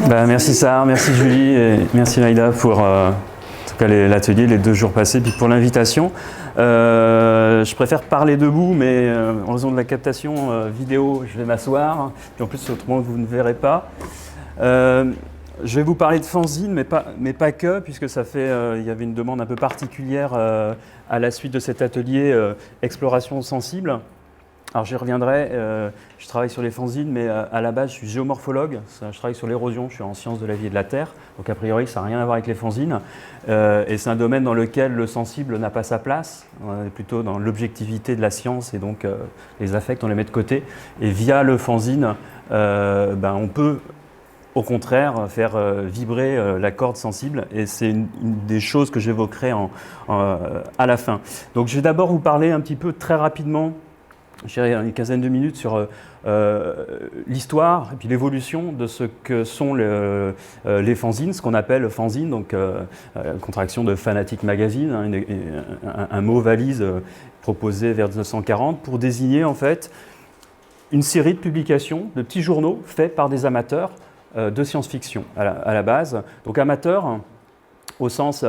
Merci Sarah, merci Julie et merci Maïda pour en tout cas l'atelier, les 2 jours passés, puis pour l'invitation. Je préfère parler debout, mais en raison de la captation vidéo, je vais m'asseoir. Puis en plus, autrement, vous ne verrez pas. Je vais vous parler de fanzine, mais pas que, puisque ça fait, il y avait une demande un peu particulière à la suite de cet atelier exploration sensible. Alors j'y reviendrai, je travaille sur les fanzines, mais à la base je suis géomorphologue, je travaille sur l'érosion, je suis en sciences de la vie et de la terre, donc a priori ça n'a rien à voir avec les fanzines, et c'est un domaine dans lequel le sensible n'a pas sa place, on est plutôt dans l'objectivité de la science, et donc les affects on les met de côté, et via le fanzine, on peut au contraire faire vibrer la corde sensible, et c'est une des choses que j'évoquerai à la fin. Donc je vais d'abord vous parler un petit peu très rapidement, je dirais une quinzaine de minutes sur l'histoire et puis l'évolution de ce que sont les fanzines, ce qu'on appelle fanzine, donc contraction de Fanatic Magazine, un mot valise proposé vers 1940 pour désigner en fait une série de publications, de petits journaux faits par des amateurs de science-fiction à la base. Donc amateurs au sens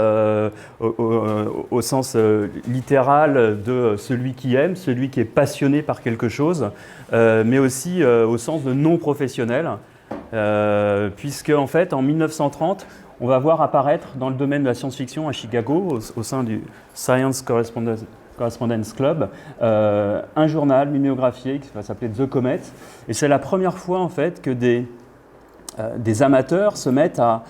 littéral de celui qui aime, celui qui est passionné par quelque chose, mais aussi au sens de non professionnel, puisque en fait en 1930, on va voir apparaître dans le domaine de la science-fiction à Chicago, au sein du Science Correspondence Club, un journal miméographié qui va s'appeler The Comet, et c'est la première fois en fait que des amateurs se mettent à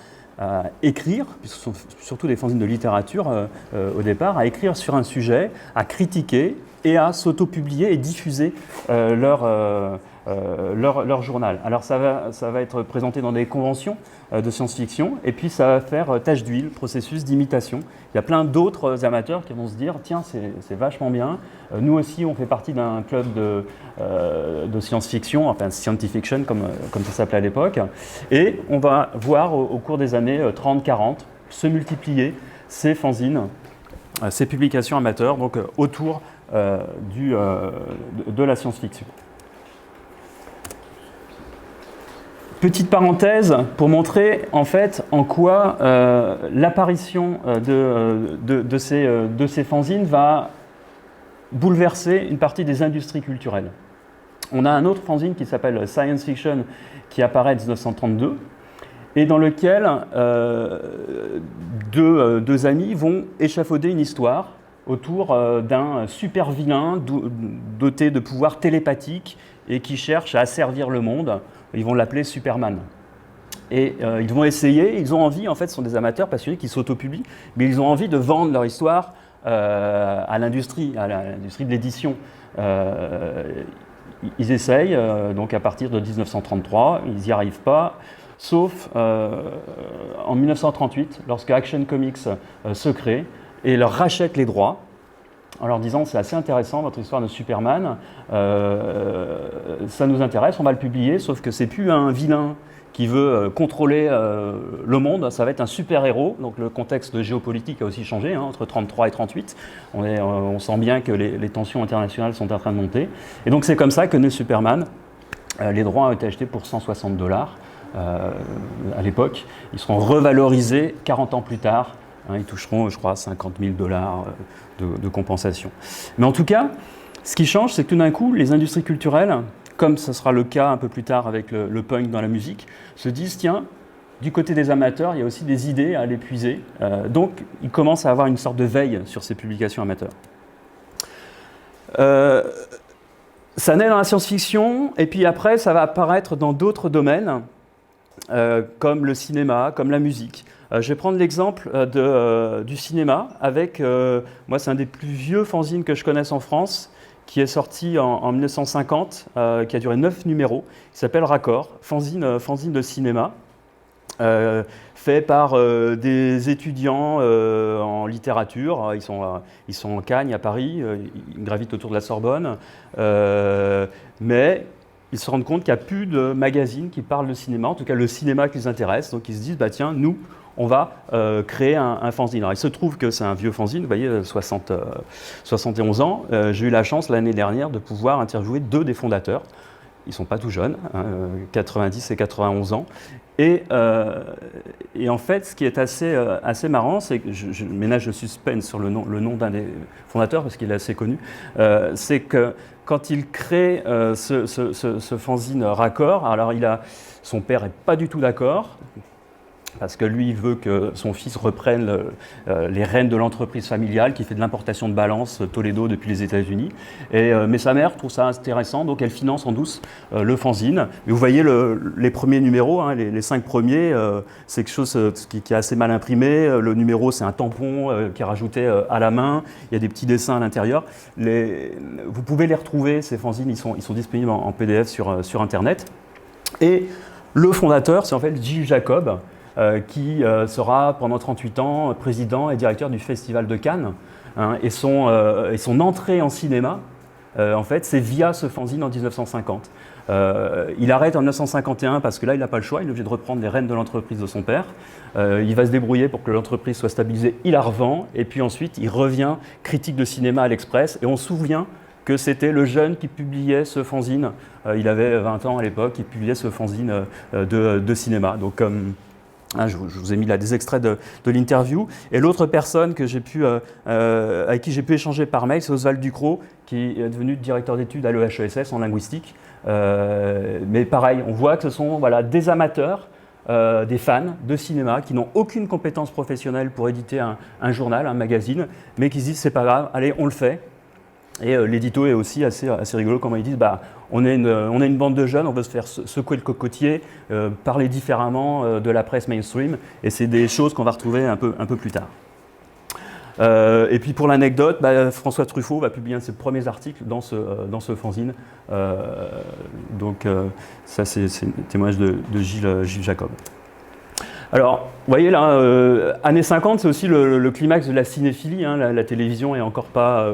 écrire, puisque ce sont surtout des fanzines de littérature au départ, à écrire sur un sujet, à critiquer et à s'auto-publier et diffuser leur journal. Alors ça va être présenté dans des conventions de science-fiction, et puis ça va faire tache d'huile, processus d'imitation. Il y a plein d'autres amateurs qui vont se dire « Tiens, c'est vachement bien, nous aussi on fait partie d'un club de science-fiction, enfin science-fiction comme ça s'appelait à l'époque », et on va voir au cours des années 30-40 se multiplier ces fanzines, ces publications amateurs, donc autour de la science-fiction. Petite parenthèse pour montrer en fait en quoi l'apparition de ces fanzines va bouleverser une partie des industries culturelles. On a un autre fanzine qui s'appelle Science Fiction qui apparaît en 1932 et dans lequel deux amis vont échafauder une histoire autour d'un super vilain doté de pouvoirs télépathiques et qui cherche à asservir le monde. Ils vont l'appeler Superman. Et ils vont essayer, ils ont envie, en fait, ce sont des amateurs passionnés qui s'auto-publient, mais ils ont envie de vendre leur histoire à l'industrie de l'édition. Ils essayent, donc à partir de 1933, ils n'y arrivent pas, sauf en 1938, lorsque Action Comics se crée et leur rachète les droits, en leur disant c'est assez intéressant votre histoire de Superman, ça nous intéresse, on va le publier, sauf que c'est plus un vilain qui veut contrôler le monde, ça va être un super-héros, donc le contexte géopolitique a aussi changé, entre 33 et 38, on sent bien que les tensions internationales sont en train de monter, et donc c'est comme ça que naît Superman, les droits ont été achetés pour $160 à l'époque, ils seront revalorisés 40 ans plus tard, ils toucheront, je crois, $50 000 de compensation. Mais en tout cas, ce qui change, c'est que tout d'un coup, les industries culturelles, comme ce sera le cas un peu plus tard avec le punk dans la musique, se disent, tiens, du côté des amateurs, il y a aussi des idées à aller puiser. Donc, ils commencent à avoir une sorte de veille sur ces publications amateurs. Ça naît dans la science-fiction, et puis après, ça va apparaître dans d'autres domaines, comme le cinéma, comme la musique. Je vais prendre l'exemple du cinéma avec, moi c'est un des plus vieux fanzines que je connaisse en France, qui est sorti en 1950, qui a duré 9 numéros, qui s'appelle Raccord, fanzine de cinéma, fait par des étudiants en littérature, ils sont en Cagne à Paris, ils gravitent autour de la Sorbonne, mais ils se rendent compte qu'il n'y a plus de magazines qui parlent de cinéma, en tout cas le cinéma qui les intéresse, donc ils se disent, bah tiens, nous, on va créer un fanzine. Alors, il se trouve que c'est un vieux fanzine, vous voyez, 71 ans. J'ai eu la chance l'année dernière de pouvoir interviewer 2 des fondateurs. ils ne sont pas tout jeunes, 90 et 91 ans. Et en fait, ce qui est assez marrant, c'est que je ménage le suspense sur le nom d'un des fondateurs, parce qu'il est assez connu, c'est que quand il crée ce fanzine Raccord, alors son père n'est pas du tout d'accord, parce que lui, il veut que son fils reprenne les rênes de l'entreprise familiale qui fait de l'importation de balances Toledo depuis les États-Unis. Mais sa mère trouve ça intéressant, donc elle finance en douce le fanzine. Et vous voyez les premiers numéros, hein, les 5 premiers, c'est quelque chose qui est assez mal imprimé. Le numéro, c'est un tampon qui est rajouté à la main. Il y a des petits dessins à l'intérieur. Vous pouvez les retrouver, ces fanzines, ils sont disponibles en PDF sur Internet. Et le fondateur, c'est en fait Gilles Jacob, qui sera pendant 38 ans président et directeur du Festival de Cannes. Hein, et son entrée en cinéma, en fait, c'est via ce fanzine en 1950. Il arrête en 1951 parce que là, il n'a pas le choix, il est obligé de reprendre les rênes de l'entreprise de son père. Il va se débrouiller pour que l'entreprise soit stabilisée, il la revend, et puis ensuite, il revient critique de cinéma à l'Express, et on se souvient que c'était le jeune qui publiait ce fanzine. Il avait 20 ans à l'époque, il publiait ce fanzine de cinéma. Donc, je vous ai mis là des extraits de l'interview. Et l'autre personne avec qui j'ai pu échanger par mail, c'est Oswald Ducrot, qui est devenu directeur d'études à l'EHESS en linguistique. Mais pareil, on voit que ce sont des amateurs, des fans de cinéma qui n'ont aucune compétence professionnelle pour éditer un journal, un magazine, mais qui se disent c'est pas grave, allez, on le fait. Et l'édito est aussi assez rigolo, comment ils disent on est une bande de jeunes, on veut se faire secouer le cocotier, parler différemment de la presse mainstream, et c'est des choses qu'on va retrouver un peu plus tard. Et puis pour l'anecdote, François Truffaut va publier un de ses premiers articles dans ce fanzine. Donc ça c'est un témoignage de Gilles Jacob. Alors, vous voyez là, années 50, c'est aussi le climax de la cinéphilie. Hein, la télévision est encore pas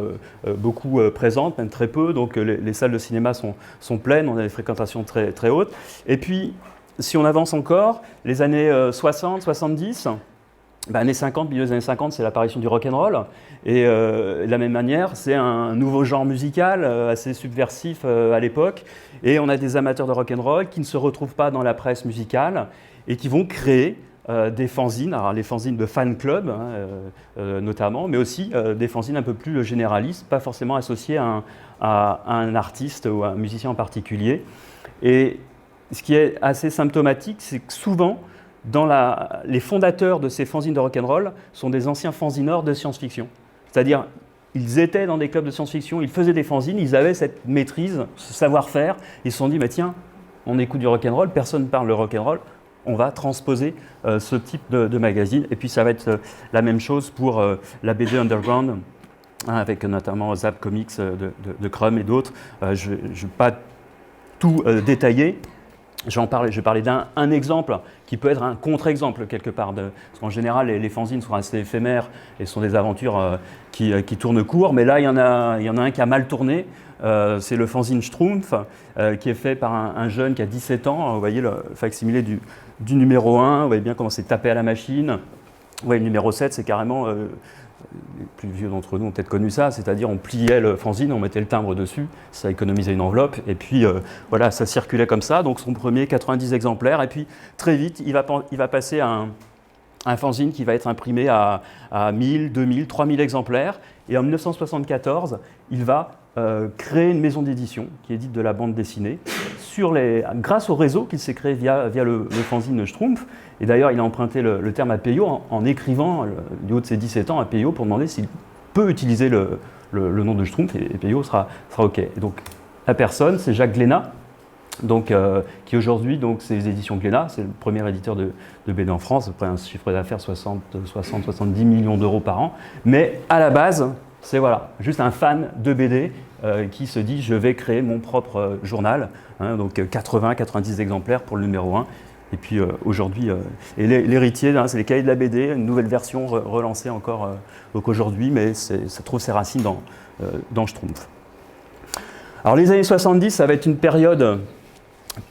beaucoup présente, même très peu, donc les salles de cinéma sont pleines, on a des fréquentations très, très hautes. Et puis, si on avance encore, les années 60, 70, années 50, milieu des années 50, c'est l'apparition du rock'n'roll. Et de la même manière, c'est un nouveau genre musical assez subversif à l'époque. Et on a des amateurs de rock'n'roll qui ne se retrouvent pas dans la presse musicale et qui vont créer des fanzines, alors les fanzines de fan club notamment, mais aussi des fanzines un peu plus généralistes, pas forcément associés à un artiste ou à un musicien en particulier. Et ce qui est assez symptomatique, c'est que souvent, les fondateurs de ces fanzines de rock'n'roll sont des anciens fanzineurs de science-fiction. C'est-à-dire, ils étaient dans des clubs de science-fiction, ils faisaient des fanzines, ils avaient cette maîtrise, ce savoir-faire. Ils se sont dit, tiens, on écoute du rock'n'roll, personne ne parle de rock'n'roll, on va transposer ce type de magazine. Et puis ça va être la même chose pour la BD Underground, hein, avec notamment Zap Comics de Crumb et d'autres. Je ne vais pas tout détailler. Je vais parler d'un exemple qui peut être un contre-exemple quelque part. Parce qu'en général, les fanzines sont assez éphémères et sont des aventures qui tournent court. Mais là, il y en a un qui a mal tourné. C'est le fanzine Schtroumpf, qui est fait par un jeune qui a 17 ans. Vous voyez le facsimilé du numéro 1. Vous voyez bien comment c'est tapé à la machine. Vous voyez, le numéro 7, c'est carrément... les plus vieux d'entre nous ont peut-être connu ça, c'est-à-dire on pliait le fanzine, on mettait le timbre dessus, ça économisait une enveloppe, et puis ça circulait comme ça. Donc son premier, 90 exemplaires, et puis très vite, il va passer à un fanzine qui va être imprimé à 1000, 2000, 3000 exemplaires, et en 1974, il va créer une maison d'édition qui édite de la bande dessinée grâce au réseau qu'il s'est créé via le fanzine Schtroumpf. Et d'ailleurs, il a emprunté le terme à Peyo en écrivant du haut de ses 17 ans à Peyo pour demander s'il peut utiliser le nom de Schtroumpf, et Peyo sera OK. Et donc la personne, c'est Jacques Glénat, qui aujourd'hui, c'est les éditions Glénat, c'est le premier éditeur de BD en France, après un chiffre d'affaires 70 millions d'euros par an. Mais à la base, c'est juste un fan de BD qui se dit je vais créer mon propre journal, hein, donc 80-90 exemplaires pour le numéro 1. Et puis aujourd'hui, et l'héritier, c'est les Cahiers de la BD, une nouvelle version relancée encore aujourd'hui, mais ça trouve ses racines dans Schtroumpf. Alors les années 70, ça va être une période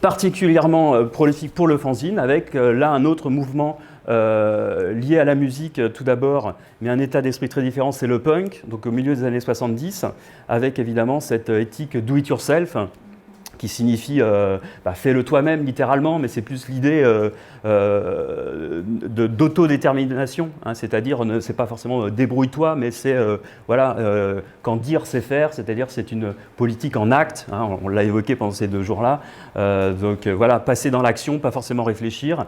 particulièrement prolifique pour le fanzine, avec là un autre mouvement lié à la musique tout d'abord, mais un état d'esprit très différent, c'est le punk, donc au milieu des années 70, avec évidemment cette éthique do it yourself, qui signifie fais-le toi-même littéralement, mais c'est plus l'idée d'autodétermination, hein, c'est-à-dire c'est pas forcément débrouille-toi, mais c'est quand dire c'est faire, c'est-à-dire c'est une politique en acte, hein, on l'a évoqué pendant ces 2 jours-là, passer dans l'action, pas forcément réfléchir.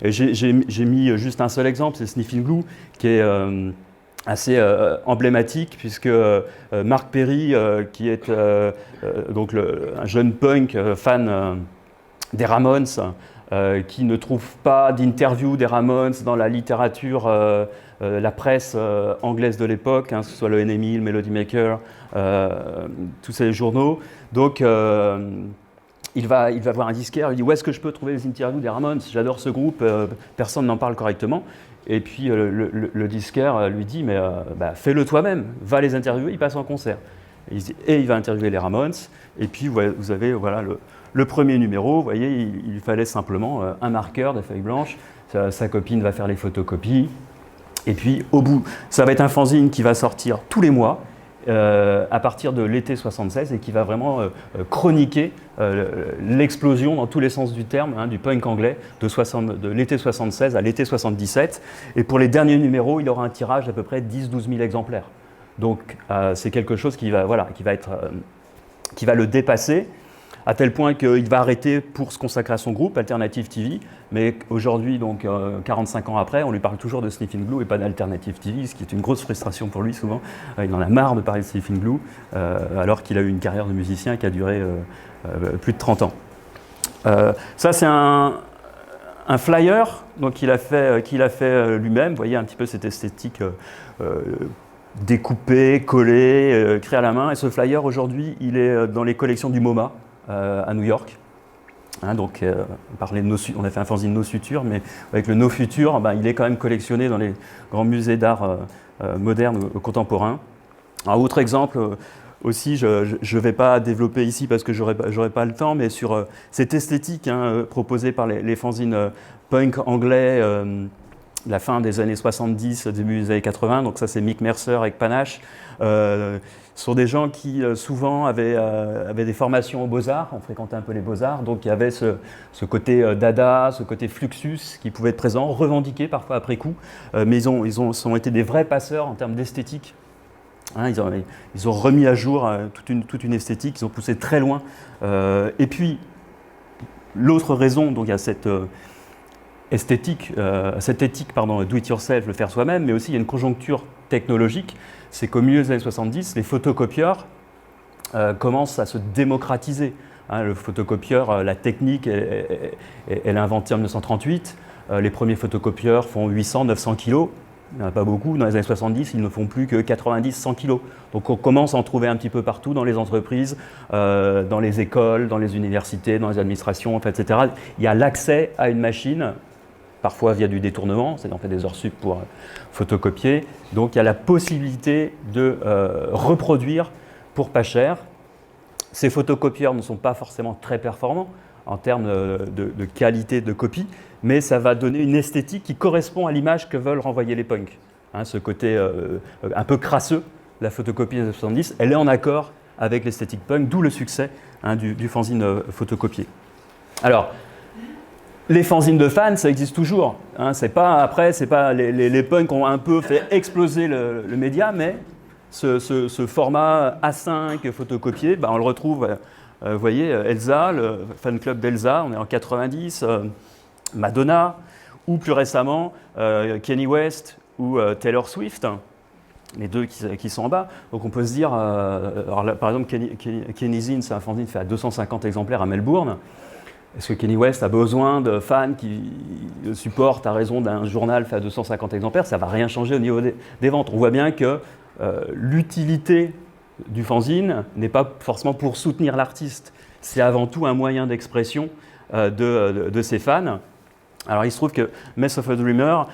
J'ai mis juste un seul exemple, c'est Sniffing Glue, qui est assez emblématique, puisque Mark Perry, qui est un jeune punk fan des Ramones, qui ne trouve pas d'interview des Ramones dans la littérature, la presse anglaise de l'époque, hein, que ce soit le NME, le Melody Maker, tous ces journaux. Donc il va voir un disquaire, il dit « Où est-ce que je peux trouver les interviews des Ramones? J'adore ce groupe, personne n'en parle correctement. » Et puis le disquaire lui dit « Mais fais-le toi-même, va les interviewer, ils passent en concert. » Et il va interviewer les Ramones. Et puis vous avez le premier numéro, vous voyez, il fallait simplement un marqueur, des feuilles blanches. Sa copine va faire les photocopies. Et puis au bout, ça va être un fanzine qui va sortir tous les mois. À partir de l'été 76 et qui va vraiment chroniquer l'explosion dans tous les sens du terme, hein, du punk anglais de l'été 76 à l'été 77. Et pour les derniers numéros, il aura un tirage d'à peu près 10-12 000 exemplaires. Donc c'est quelque chose qui va le dépasser, à tel point qu'il va arrêter pour se consacrer à son groupe, Alternative TV, mais aujourd'hui, donc 45 ans après, on lui parle toujours de Sniffing Glue et pas d'Alternative TV, ce qui est une grosse frustration pour lui souvent. Il en a marre de parler de Sniffing Glue, alors qu'il a eu une carrière de musicien qui a duré plus de 30 ans. Ça, c'est un flyer qu'il a fait lui-même. Vous voyez un petit peu cette esthétique découpée, collée, créée à la main. Et ce flyer, aujourd'hui, il est dans les collections du MoMA à New York. Hein, donc, on a fait un fanzine No Future, mais avec le No Future, il est quand même collectionné dans les grands musées d'art moderne ou contemporain. Un autre exemple aussi, je ne vais pas développer ici parce que j'aurais pas le temps, mais sur cette esthétique proposée par les fanzines punk anglais la fin des années 70, début des années 80, donc ça c'est Mick Mercer avec Panache. Ce sont des gens qui souvent avaient des formations aux Beaux-Arts, on fréquentait un peu les Beaux-Arts, donc il y avait ce côté dada, ce côté fluxus qui pouvait être présent, revendiqué parfois après coup, mais ils ont été des vrais passeurs en termes d'esthétique. Hein, ils ont remis à jour toute une esthétique, ils ont poussé très loin. Et puis, l'autre raison, donc il y a cette éthique, do it yourself, le faire soi-même, mais aussi il y a une conjoncture technologique, c'est qu'au milieu des années 70, les photocopieurs commencent à se démocratiser. Hein, le photocopieur, la technique, elle est inventée en 1938. Les premiers photocopieurs font 800-900 kilos. Il n'y en a pas beaucoup. Dans les années 70, ils ne font plus que 90-100 kilos. Donc on commence à en trouver un petit peu partout, dans les entreprises, dans les écoles, dans les universités, dans les administrations, etc. Il y a l'accès à une machine, parfois via du détournement, c'est-à-dire on fait des heures sup pour photocopier. Donc il y a la possibilité de reproduire pour pas cher. Ces photocopieurs ne sont pas forcément très performants en termes de qualité de copie, mais ça va donner une esthétique qui correspond à l'image que veulent renvoyer les punks. Hein, ce côté un peu crasseux, la photocopie des années 70, elle est en accord avec l'esthétique punk, d'où le succès du fanzine photocopié. Alors, les fanzines de fans, ça existe toujours. Hein, c'est pas les punks ont un peu fait exploser le média, mais ce format A5 photocopié, on le retrouve. Vous voyez, Elsa, le fan club d'Elsa, on est en 90, Madonna, ou plus récemment, Kanye West ou Taylor Swift, les deux qui sont en bas. Donc on peut se dire, alors là, par exemple, Kenyzine, c'est un fanzine fait à 250 exemplaires à Melbourne. Est-ce que Kanye West a besoin de fans qui le supportent à raison d'un journal fait à 250 exemplaires? Ça ne va rien changer au niveau des ventes. On voit bien que l'utilité du fanzine n'est pas forcément pour soutenir l'artiste. C'est avant tout un moyen d'expression de ses fans. Alors il se trouve que Mess of a Dreamer,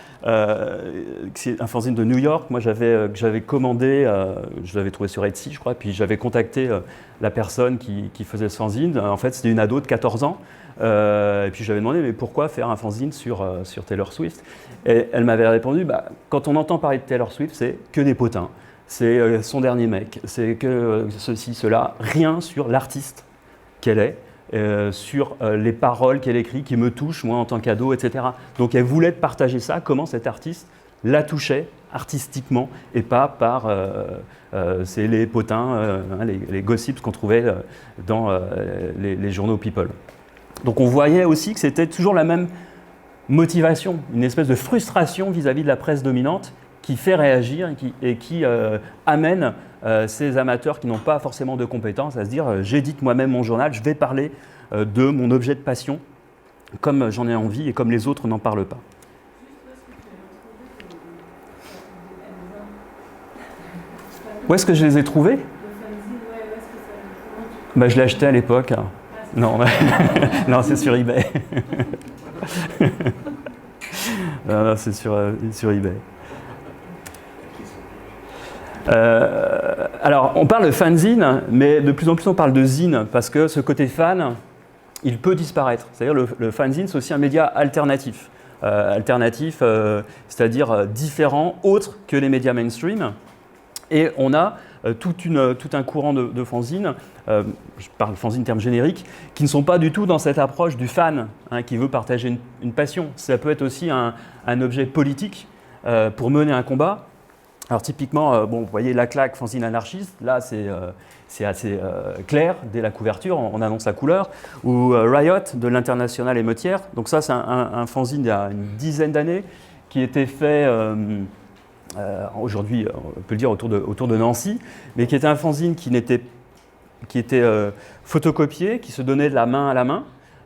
c'est un fanzine de New York, moi que j'avais commandé, je l'avais trouvé sur Etsy je crois, puis j'avais contacté la personne qui faisait ce fanzine. En fait c'était une ado de 14 ans, et puis j'avais demandé mais pourquoi faire un fanzine sur Taylor Swift, et elle m'avait répondu quand on entend parler de Taylor Swift c'est que des potins, c'est son dernier mec, c'est que ceci, cela, rien sur l'artiste qu'elle est. sur les paroles qu'elle écrit, qui me touchent, moi, en tant qu'ado, etc. Donc elle voulait partager ça, comment cet artiste la touchait artistiquement, et pas par c'est les potins, les gossips qu'on trouvait dans les journaux People. Donc on voyait aussi que c'était toujours la même motivation, une espèce de frustration vis-à-vis de la presse dominante qui fait réagir et qui amène ces amateurs qui n'ont pas forcément de compétences à se dire j'édite moi-même mon journal, je vais parler de mon objet de passion comme j'en ai envie et comme les autres n'en parlent pas. Où est-ce que je les ai trouvés? Bah, je l'ai acheté à l'époque. Non, non, c'est sur eBay. Non, c'est sur eBay. Alors, on parle de fanzine, mais de plus en plus on parle de zine, parce que ce côté fan, il peut disparaître. C'est-à-dire le fanzine, c'est aussi un média alternatif. C'est-à-dire différent, autre que les médias mainstream. Et on a tout un courant de fanzines, je parle fanzine terme générique, qui ne sont pas du tout dans cette approche du fan, qui veut partager une passion. Ça peut être aussi un objet politique pour mener un combat. Alors typiquement, vous voyez la claque fanzine anarchiste, là c'est assez clair, dès la couverture, on annonce la couleur, ou Riot de l'Internationale émeutière. Donc ça c'est un fanzine il y a une dizaine d'années qui était fait... aujourd'hui, on peut le dire autour de Nancy, mais qui était un fanzine qui était photocopié, qui se donnait de la main à la main.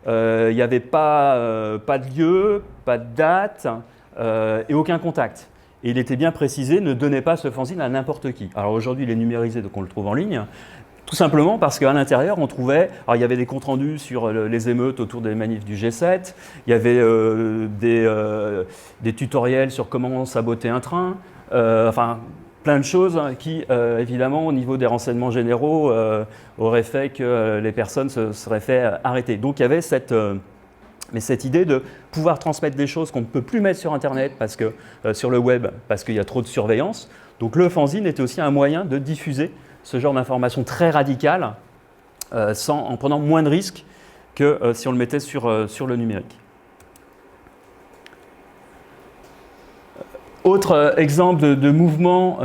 Il n'y avait pas de lieu, pas de date et aucun contact. Et il était bien précisé, ne donnez pas ce fanzine à n'importe qui. Alors aujourd'hui, il est numérisé, donc on le trouve en ligne. Tout simplement parce qu'à l'intérieur, on trouvait... Alors il y avait des comptes rendus sur les émeutes autour des manifs du G7, il y avait des tutoriels sur comment saboter un train, enfin plein de choses qui, évidemment, au niveau des renseignements généraux, auraient fait que les personnes se seraient fait arrêter. Donc il y avait cette idée de pouvoir transmettre des choses qu'on ne peut plus mettre sur Internet, sur le web, parce qu'il y a trop de surveillance. Donc le fanzine était aussi un moyen de diffuser ce genre d'informations très radicales en prenant moins de risques que si on le mettait sur le numérique. Autre exemple de mouvement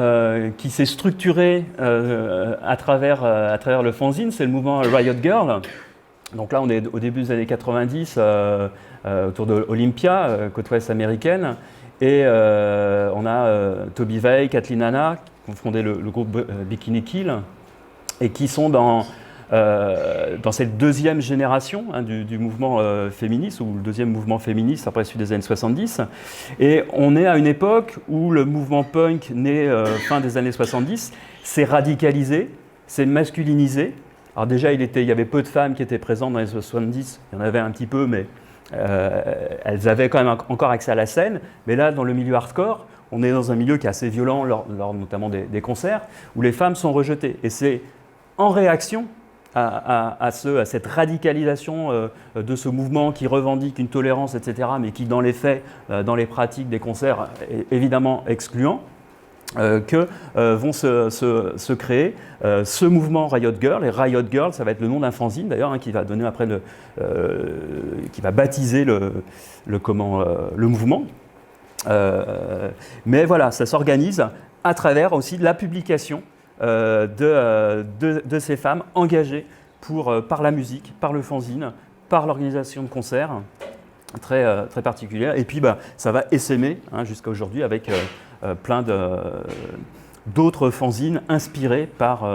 qui s'est structuré à travers le fanzine, c'est le mouvement Riot Girl. Donc là, on est au début des années 90, autour de Olympia, côte ouest américaine. Et on a Toby Veil, Kathleen Hanna, qui ont fondé le groupe Bikini Kill, et qui sont dans cette deuxième génération du mouvement féministe, ou le deuxième mouvement féministe après celui des années 70. Et on est à une époque où le mouvement punk, né fin des années 70, s'est radicalisé, s'est masculinisé. Alors déjà, il y avait peu de femmes qui étaient présentes dans les 70, il y en avait un petit peu, mais elles avaient quand même encore accès à la scène. Mais là, dans le milieu hardcore, on est dans un milieu qui est assez violent, lors notamment des concerts, où les femmes sont rejetées. Et c'est en réaction à cette radicalisation de ce mouvement qui revendique une tolérance, etc., mais qui, dans les faits, dans les pratiques des concerts, est évidemment excluant, que vont se créer ce mouvement Riot Girl. Et Riot Girl, ça va être le nom d'un fanzine d'ailleurs, qui va donner après qui va baptiser le mouvement. Mais voilà, ça s'organise à travers aussi de la publication de ces femmes engagées par la musique, par le fanzine, par l'organisation de concerts très particulière. Et puis ça va essaimer jusqu'à aujourd'hui avec plein d'autres fanzines inspirés par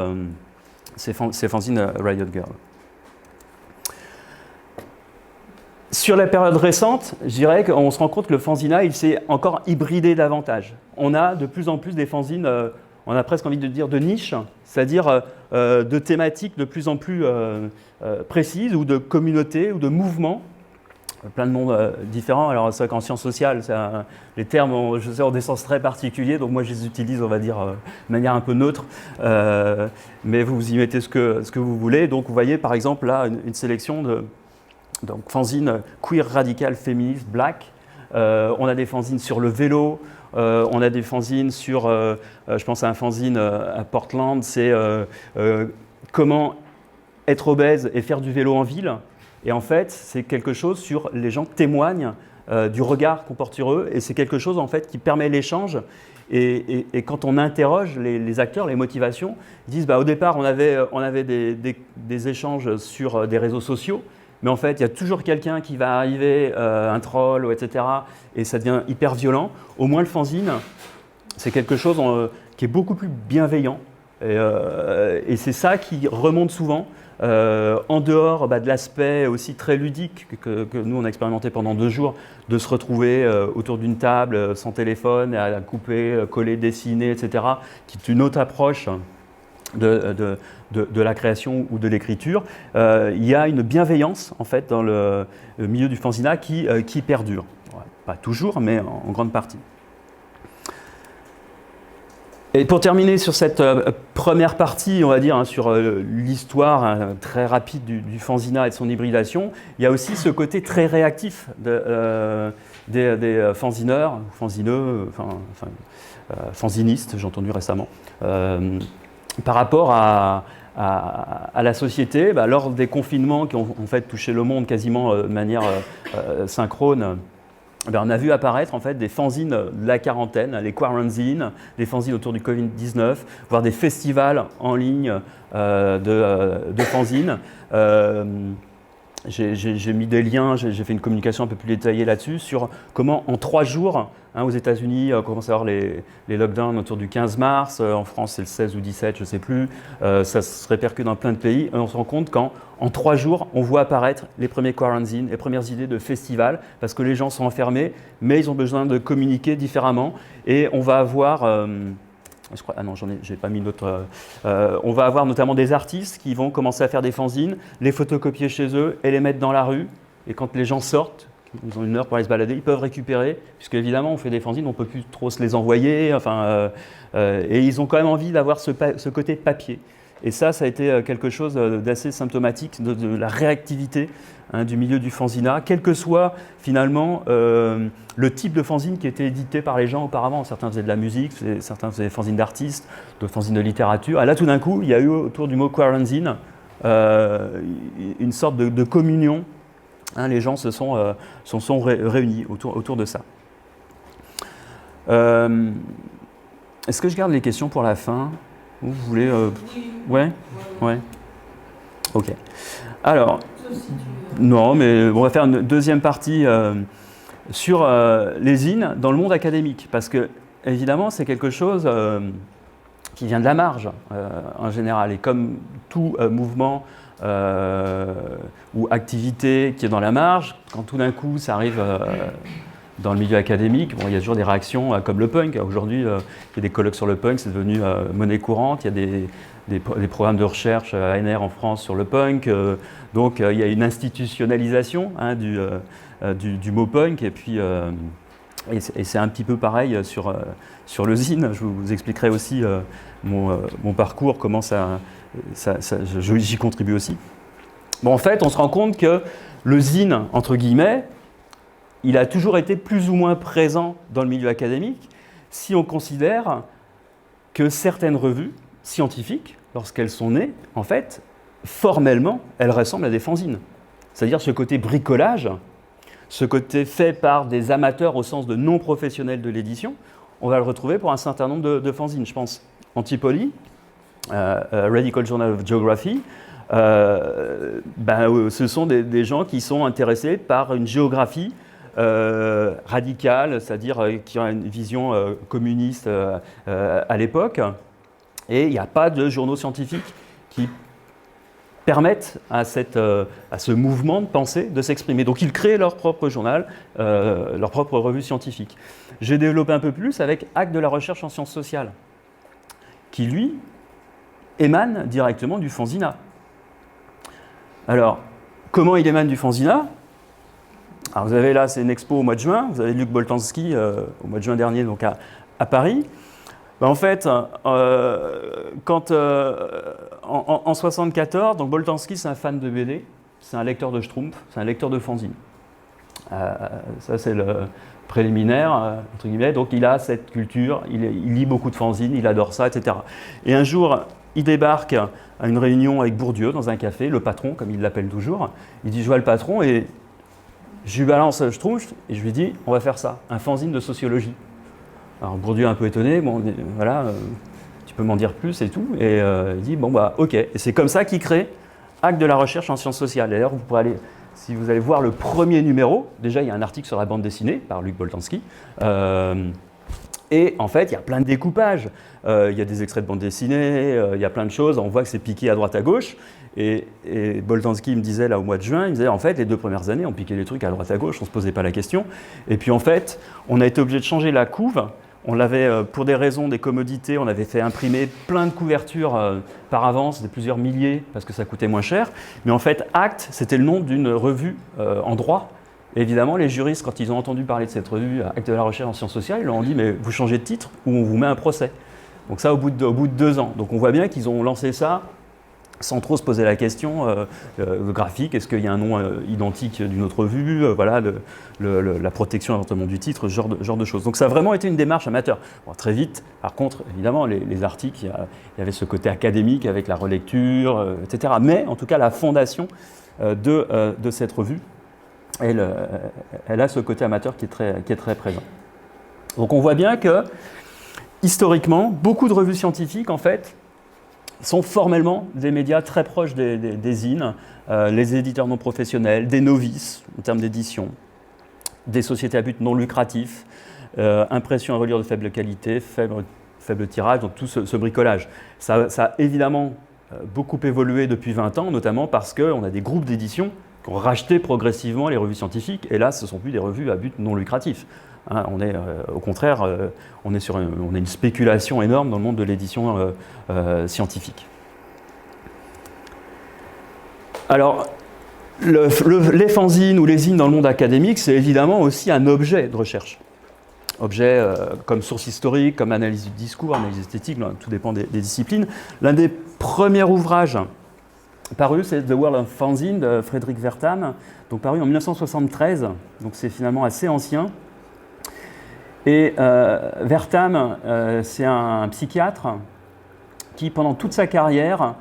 ces fanzines Riot Girl. Sur la période récente, je dirais qu'on se rend compte que le fanzina, il s'est encore hybridé davantage. On a de plus en plus des fanzines, on a presque envie de dire de niche, c'est-à-dire de thématiques de plus en plus précises, ou de communautés, ou de mouvements, plein de mondes différents. Alors c'est vrai qu'en sciences sociales, les termes ont des sens très particuliers, donc moi je les utilise, on va dire, de manière un peu neutre, mais vous y mettez ce que vous voulez. Donc vous voyez par exemple là une sélection donc fanzine queer, radical, féministe, black. On a des fanzines sur le vélo, on a des fanzines sur, je pense à un fanzine à Portland, c'est comment être obèse et faire du vélo en ville. Et en fait, c'est quelque chose sur les gens témoignent du regard qu'on porte sur eux, et c'est quelque chose en fait qui permet l'échange. Et quand on interroge les acteurs, les motivations, ils disent au départ on avait des échanges sur des réseaux sociaux, mais en fait il y a toujours quelqu'un qui va arriver, un troll, etc. Et ça devient hyper violent. Au moins le fanzine, c'est quelque chose qui est beaucoup plus bienveillant. Et c'est ça qui remonte souvent, en dehors de l'aspect aussi très ludique que nous on a expérimenté pendant 2 jours, de se retrouver autour d'une table sans téléphone, à couper, coller, dessiner, etc., qui est une autre approche de la création ou de l'écriture. Il y a une bienveillance en fait dans le milieu du fanzina qui perdure. Pas toujours, mais en grande partie. Et pour terminer sur cette première partie, on va dire, sur l'histoire très rapide du fanzina et de son hybridation, il y a aussi ce côté très réactif des fanzineurs, fanzineux, fanzinistes, j'ai entendu récemment, par rapport à la société. Lors des confinements qui ont en fait touché le monde quasiment de manière synchrone, on a vu apparaître en fait des fanzines de la quarantaine, les quaranzines, des fanzines autour du Covid-19, voire des festivals en ligne de fanzines. J'ai mis des liens, j'ai fait une communication un peu plus détaillée là-dessus sur comment en 3 jours, aux États-Unis, on commence à avoir les lockdowns autour du 15 mars, en France c'est le 16 ou 17, je ne sais plus, ça se répercute dans plein de pays, et on se rend compte qu'en 3 jours, on voit apparaître les premiers quarantines, les premières idées de festivals, parce que les gens sont enfermés, mais ils ont besoin de communiquer différemment, et on va avoir... j'ai pas mis d'autres. On va avoir notamment des artistes qui vont commencer à faire des fanzines, les photocopier chez eux et les mettre dans la rue. Et quand les gens sortent, ils ont 1 heure pour aller se balader, ils peuvent récupérer, puisque évidemment on fait des fanzines, on ne peut plus trop se les envoyer. Et ils ont quand même envie d'avoir ce côté papier. Et ça a été quelque chose d'assez symptomatique de la réactivité du milieu du fanzina, quel que soit finalement le type de fanzine qui était édité par les gens auparavant. Certains faisaient de la musique, certains faisaient des fanzines d'artistes, d'autres fanzines de littérature. Et là, tout d'un coup, il y a eu autour du mot quarantine une sorte de communion. Les gens se sont réunis autour de ça. Est-ce que je garde les questions pour la fin ? Vous voulez Ouais. Ok. Alors, non, mais on va faire une deuxième partie sur les zines dans le monde académique, parce que évidemment c'est quelque chose qui vient de la marge en général, et comme tout mouvement ou activité qui est dans la marge, quand tout d'un coup ça arrive dans le milieu académique, il y a toujours des réactions comme le punk. Aujourd'hui, il y a des colloques sur le punk, c'est devenu monnaie courante. Il y a des programmes de recherche à ANR en France sur le punk. Donc, il y a une institutionnalisation du mot punk. Et puis, et c'est un petit peu pareil sur le zine. Je vous expliquerai aussi mon parcours, comment j'y contribue aussi. Bon, en fait, on se rend compte que le zine, entre guillemets, il a toujours été plus ou moins présent dans le milieu académique si on considère que certaines revues scientifiques, lorsqu'elles sont nées, en fait, formellement, elles ressemblent à des fanzines. C'est-à-dire ce côté bricolage, ce côté fait par des amateurs au sens de non-professionnels de l'édition, on va le retrouver pour un certain nombre de fanzines. Je pense Antipoly, Radical Journal of Geography, ce sont des gens qui sont intéressés par une géographie radicale, c'est-à-dire qui a une vision communiste à l'époque. Et il n'y a pas de journaux scientifiques qui permettent à ce mouvement de pensée de s'exprimer. Donc ils créent leur propre journal, leur propre revue scientifique. J'ai développé un peu plus avec Actes de la recherche en sciences sociales, qui lui émane directement du fanzina. Alors, comment il émane du fanzina ? Alors vous avez là, c'est une expo au mois de juin, vous avez Luc Boltanski au mois de juin dernier, donc à Paris. En fait, quand en 74, donc Boltanski c'est un fan de BD, c'est un lecteur de Schtroumpf, c'est un lecteur de fanzine. Ça c'est le préliminaire, entre guillemets, donc il a cette culture, il lit beaucoup de fanzines, il adore ça, etc. Et un jour, il débarque à une réunion avec Bourdieu dans un café, le patron, comme il l'appelle toujours. Il dit, je vois le patron et je lui balance je trouve, et je lui dis, on va faire ça, un fanzine de sociologie. Alors Bourdieu est un peu étonné, bon, voilà, tu peux m'en dire plus et tout. Et il dit, bon bah ok. Et c'est comme ça qu'il crée Actes de la recherche en sciences sociales. D'ailleurs, vous pourrez aller, si vous allez voir le premier numéro, déjà il y a un article sur la bande dessinée par Luc Boltanski. Et en fait, il y a plein de découpages. Il y a des extraits de bande dessinée, il y a plein de choses. On voit que c'est piqué à droite à gauche. Et Boltanski me disait là au mois de juin, il me disait en fait les 2 premières années on piquait les trucs à droite à gauche, on ne se posait pas la question. Et puis en fait, on a été obligé de changer la couve. On l'avait, pour des raisons, des commodités, on avait fait imprimer plein de couvertures par avance, de plusieurs milliers, parce que ça coûtait moins cher. Mais en fait, Actes, c'était le nom d'une revue en droit. Et évidemment, les juristes, quand ils ont entendu parler de cette revue, Actes de la recherche en sciences sociales, ils leur ont dit « mais vous changez de titre ou on vous met un procès ». Donc ça, au bout de 2 ans. Donc on voit bien qu'ils ont lancé ça sans trop se poser la question, le graphique, est-ce qu'il y a un nom identique d'une autre revue, voilà, la protection éventuellement du titre, ce genre de choses. Donc ça a vraiment été une démarche amateur. Bon, très vite, par contre, évidemment, les articles, il y avait ce côté académique avec la relecture, etc. Mais en tout cas, la fondation de cette revue, elle a ce côté amateur qui est très présent. Donc on voit bien que, historiquement, beaucoup de revues scientifiques, en fait, sont formellement des médias très proches des zines, les éditeurs non professionnels, des novices en termes d'édition, des sociétés à but non lucratif, impression à relire de faible qualité, faible tirage, donc tout ce bricolage. Ça a évidemment beaucoup évolué depuis 20 ans, notamment parce qu'on a des groupes d'édition qui ont racheté progressivement les revues scientifiques, et là, ce ne sont plus des revues à but non lucratif. Hein, on est, au contraire, on a une spéculation énorme dans le monde de l'édition scientifique. Alors, les fanzines ou les zines dans le monde académique, c'est évidemment aussi un objet de recherche. Objet comme source historique, comme analyse du discours, analyse esthétique, tout dépend des disciplines. L'un des premiers ouvrages parus, c'est The World of Fanzine de Frédéric Wertham, donc paru en 1973, donc c'est finalement assez ancien. Et Wertham, c'est un psychiatre qui, pendant toute sa carrière,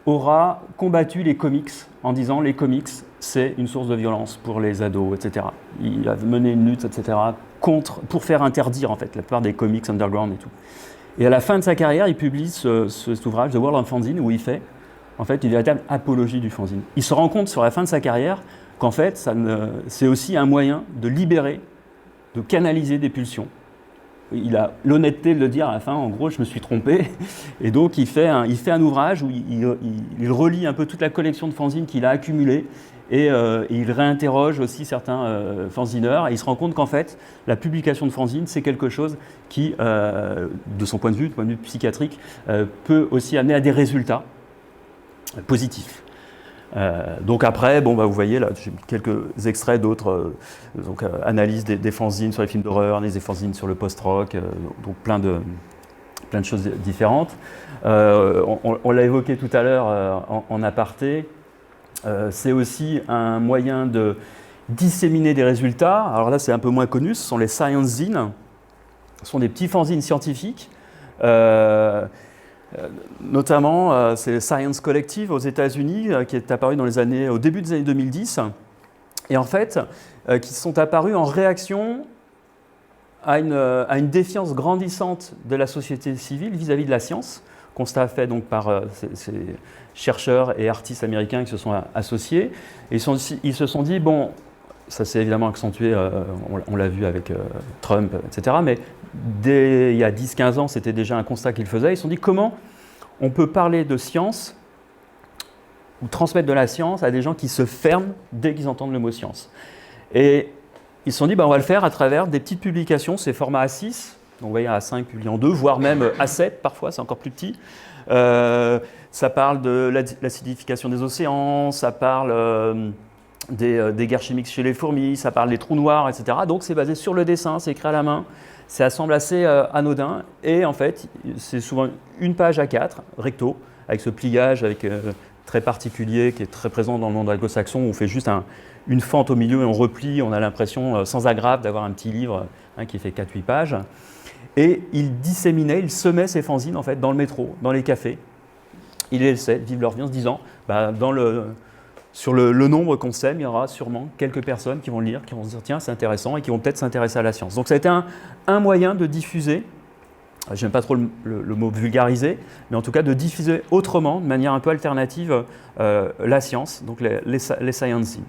aura combattu les comics en disant les comics, c'est une source de violence pour les ados, etc. Il a mené une lutte, etc., pour faire interdire en fait la plupart des comics underground et tout. Et à la fin de sa carrière, il publie cet ouvrage, The World of Fanzine, où il fait en fait une véritable apologie du fanzine. Il se rend compte sur la fin de sa carrière qu'en fait, c'est aussi un moyen de libérer, de canaliser des pulsions. Il a l'honnêteté de le dire à la fin, en gros, je me suis trompé. Et donc, il fait un ouvrage où il relie un peu toute la collection de fanzines qu'il a accumulée et il réinterroge aussi certains fanzineurs. Et il se rend compte qu'en fait, la publication de fanzines, c'est quelque chose qui, de son point de vue psychiatrique, peut aussi amener à des résultats positifs. Donc après, bon, bah, vous voyez là, j'ai mis quelques extraits d'autres analyses des fanzines sur les films d'horreur, des fanzines sur le post-rock, donc plein de choses différentes. On l'a évoqué tout à l'heure en aparté, c'est aussi un moyen de disséminer des résultats. Alors là, c'est un peu moins connu, ce sont les science zines, ce sont des petits fanzines scientifiques. Notamment, c'est Science Collective aux États-Unis qui est apparu au début des années 2010 et en fait qui sont apparus en réaction à une défiance grandissante de la société civile vis-à-vis de la science, constat fait donc par ces chercheurs et artistes américains qui se sont associés. Et ils se sont dit, bon, ça s'est évidemment accentué, on l'a vu avec Trump, etc. Mais dès il y a 10-15 ans, c'était déjà un constat qu'ils faisaient. Ils se sont dit comment on peut parler de science ou transmettre de la science à des gens qui se ferment dès qu'ils entendent le mot science. Et ils se sont dit, on va le faire à travers des petites publications, c'est format A6, donc vous voyez A5 publié en 2, voire même A7 parfois, c'est encore plus petit. Ça parle de l'acidification des océans, ça parle des guerres chimiques chez les fourmis, ça parle des trous noirs, etc. Donc c'est basé sur le dessin, c'est écrit à la main, ça semble assez anodin, et en fait, c'est souvent une page A4, recto, avec ce pliage très particulier qui est très présent dans le monde anglo-saxon, où on fait juste une fente au milieu et on replie, on a l'impression, sans agrafe, d'avoir un petit livre qui fait 4-8 pages. Et il disséminait, il semait ses fanzines en fait, dans le métro, dans les cafés, ils les laissaient vivre leur vie en se disant, sur le nombre qu'on sème, il y aura sûrement quelques personnes qui vont le lire, qui vont se dire tiens c'est intéressant et qui vont peut-être s'intéresser à la science. Donc ça a été un moyen de diffuser, j'aime pas trop le mot vulgariser, mais en tout cas de diffuser autrement, de manière un peu alternative, la science, donc les sciencing.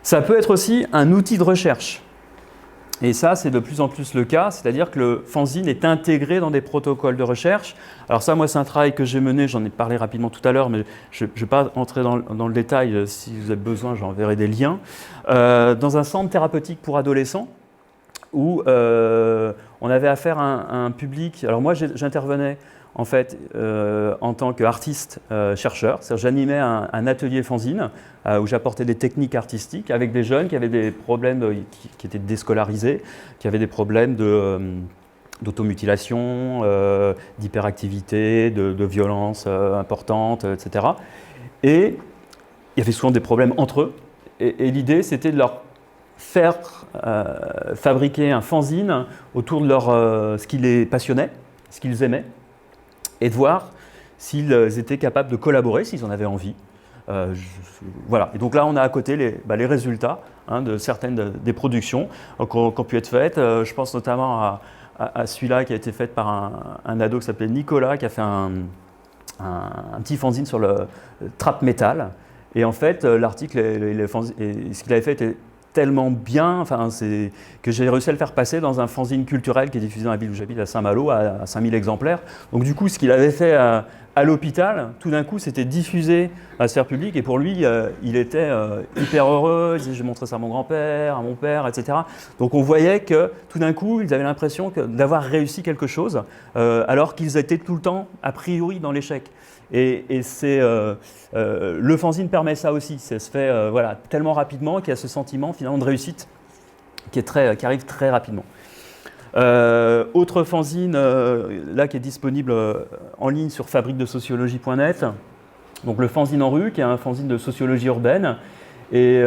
Ça peut être aussi un outil de recherche. Et ça, c'est de plus en plus le cas, c'est-à-dire que le fanzine est intégré dans des protocoles de recherche. Alors ça, moi, c'est un travail que j'ai mené, j'en ai parlé rapidement tout à l'heure, mais je ne vais pas entrer dans le détail. Si vous avez besoin, j'enverrai des liens. Dans un centre thérapeutique pour adolescents, où on avait affaire à un public. Alors moi, j'intervenais en fait en tant qu'artiste chercheur, c'est-à-dire j'animais un atelier fanzine où j'apportais des techniques artistiques avec des jeunes qui avaient des problèmes qui étaient déscolarisés, qui avaient des problèmes d'automutilation, d'hyperactivité, de violence importante, etc. Et il y avait souvent des problèmes entre eux. Et l'idée, c'était de leur faire fabriquer un fanzine autour de ce qui les passionnait, ce qu'ils aimaient, et de voir s'ils étaient capables de collaborer, s'ils en avaient envie. Voilà. Et donc là, on a à côté les résultats de certaines des productions qui ont pu être faites. Je pense notamment à celui-là qui a été fait par un ado qui s'appelait Nicolas, qui a fait un petit fanzine sur le trap metal. Et en fait, l'article, ce qu'il avait fait était tellement bien, que j'ai réussi à le faire passer dans un fanzine culturel qui est diffusé dans la ville où j'habite, à Saint-Malo, à 5000 exemplaires. Donc du coup, ce qu'il avait fait à l'hôpital, tout d'un coup, c'était diffusé à la sphère publique, et pour lui, il était hyper heureux. Il disait, j'ai montré ça à mon grand-père, à mon père, etc. Donc on voyait que tout d'un coup, ils avaient l'impression d'avoir réussi quelque chose, alors qu'ils étaient tout le temps, a priori, dans l'échec. Et le fanzine permet ça aussi. Ça se fait tellement rapidement qu'il y a ce sentiment finalement de réussite qui arrive très rapidement. Autre fanzine là qui est disponible en ligne sur fabriquedesociologie.net. Donc le fanzine en rue, qui est un fanzine de sociologie urbaine. Et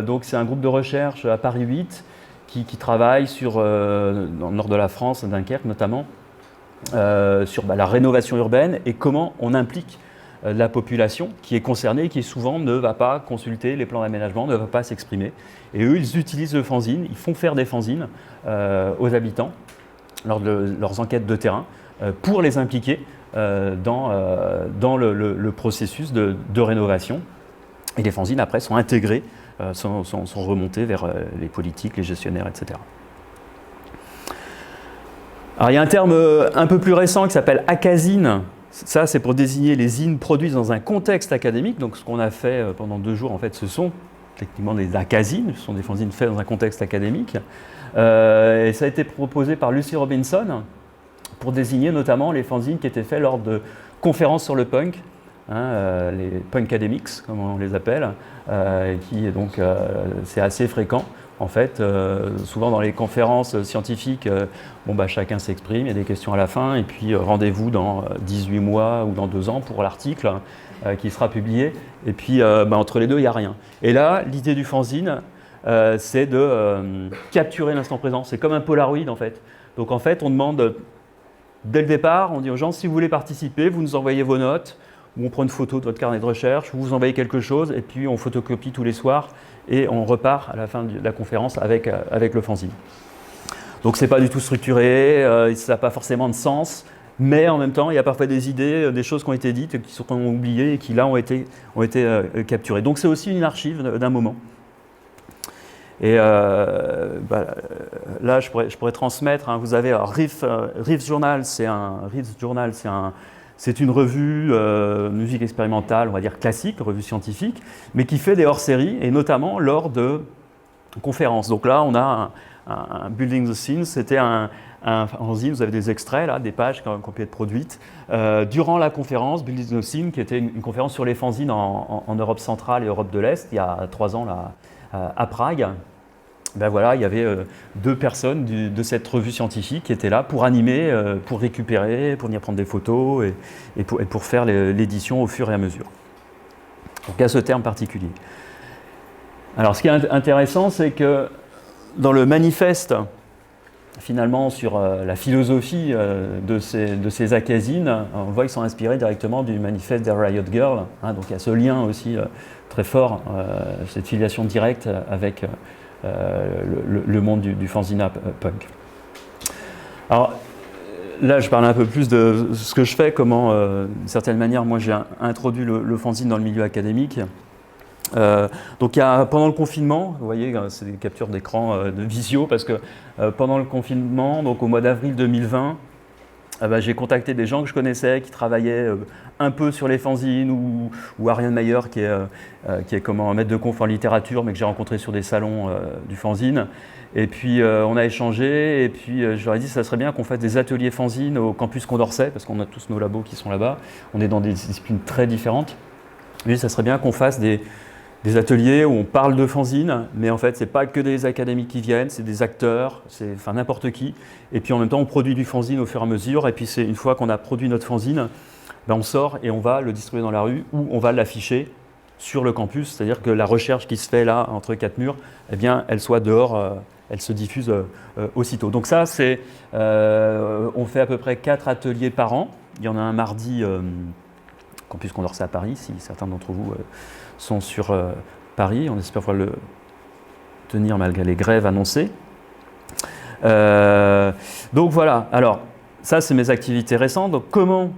donc c'est un groupe de recherche à Paris 8 qui travaille dans le nord de la France, à Dunkerque notamment, sur la rénovation urbaine et comment on implique la population qui est concernée et qui souvent ne va pas consulter les plans d'aménagement, ne va pas s'exprimer. Et eux, ils utilisent le fanzine, ils font faire des fanzines aux habitants lors de leurs enquêtes de terrain pour les impliquer dans le processus de rénovation. Et les fanzines, après, sont intégrés, sont remontés vers les politiques, les gestionnaires, etc. Alors, il y a un terme un peu plus récent qui s'appelle akazine. Ça, c'est pour désigner les zines produites dans un contexte académique. Donc, ce qu'on a fait pendant 2 jours, en fait, ce sont techniquement des akazines. Ce sont des fanzines faits dans un contexte académique. Et ça a été proposé par Lucy Robinson pour désigner notamment les fanzines qui étaient faits lors de conférences sur le punk, les punkademics, comme on les appelle, donc c'est assez fréquent. En fait, souvent dans les conférences scientifiques, chacun s'exprime, il y a des questions à la fin, et puis rendez-vous dans 18 mois ou dans 2 ans pour l'article qui sera publié, et puis entre les deux, il n'y a rien. Et là, l'idée du fanzine, c'est de capturer l'instant présent. C'est comme un Polaroid, en fait. Donc, en fait, on demande, dès le départ, on dit aux gens, si vous voulez participer, vous nous envoyez vos notes, ou on prend une photo de votre carnet de recherche, vous envoyez quelque chose, et puis on photocopie tous les soirs, et on repart à la fin de la conférence avec le fanzine. Donc c'est pas du tout structuré, ça n'a pas forcément de sens, mais en même temps il y a parfois des idées, des choses qui ont été dites, qui sont oubliées et qui là ont été capturées. Donc c'est aussi une archive d'un moment. Et là je pourrais transmettre, vous avez Reeves Journal, c'est une revue musique expérimentale, on va dire classique, revue scientifique, mais qui fait des hors-séries, et notamment lors de conférences. Donc là, on a un Building the Scene, c'était un fanzine, vous avez des extraits, là, des pages qui ont pu être produites. Durant la conférence, Building the Scene, qui était une conférence sur les fanzines en Europe centrale et Europe de l'Est, il y a 3 ans là, à Prague, il y avait 2 personnes de cette revue scientifique qui étaient là pour animer, pour récupérer, pour venir prendre des photos et pour faire l'édition au fur et à mesure. Donc il y a ce terme particulier. Alors ce qui est intéressant, c'est que dans le manifeste finalement sur la philosophie de ces akazines, on voit qu'ils sont inspirés directement du manifeste des Riot Girls, hein, donc il y a ce lien aussi très fort, cette filiation directe avec le monde du fanzine punk. Alors là, je parle un peu plus de ce que je fais, comment, d'une certaine manière, moi j'ai introduit le fanzine dans le milieu académique. Donc pendant le confinement, vous voyez, c'est des captures d'écran de visio, parce que pendant le confinement, donc au mois d'avril 2020, j'ai contacté des gens que je connaissais qui travaillaient un peu sur les fanzines, ou Ariane Mayer qui est comment, maître de conf en littérature, mais que j'ai rencontré sur des salons du fanzine. Et puis on a échangé, et puis je leur ai dit que ça serait bien qu'on fasse des ateliers fanzine au campus Condorcet, parce qu'on a tous nos labos qui sont là-bas. On est dans des disciplines très différentes. Et ça serait bien qu'on fasse des ateliers où on parle de fanzine, mais en fait, c'est pas que des académiques qui viennent, c'est des acteurs, c'est enfin n'importe qui. Et puis en même temps, on produit du fanzine au fur et à mesure. Et puis c'est une fois qu'on a produit notre fanzine, on sort et on va le distribuer dans la rue, ou on va l'afficher sur le campus. C'est-à-dire que la recherche qui se fait là, entre quatre murs, eh bien, elle soit dehors, elle se diffuse aussitôt. Donc ça, c'est, on fait à peu près 4 ateliers par an. Il y en a un mardi, campus Condorcet à Paris, si certains d'entre vous sont sur Paris. On espère pouvoir le tenir malgré les grèves annoncées. Donc voilà, alors ça c'est mes activités récentes. Donc comment,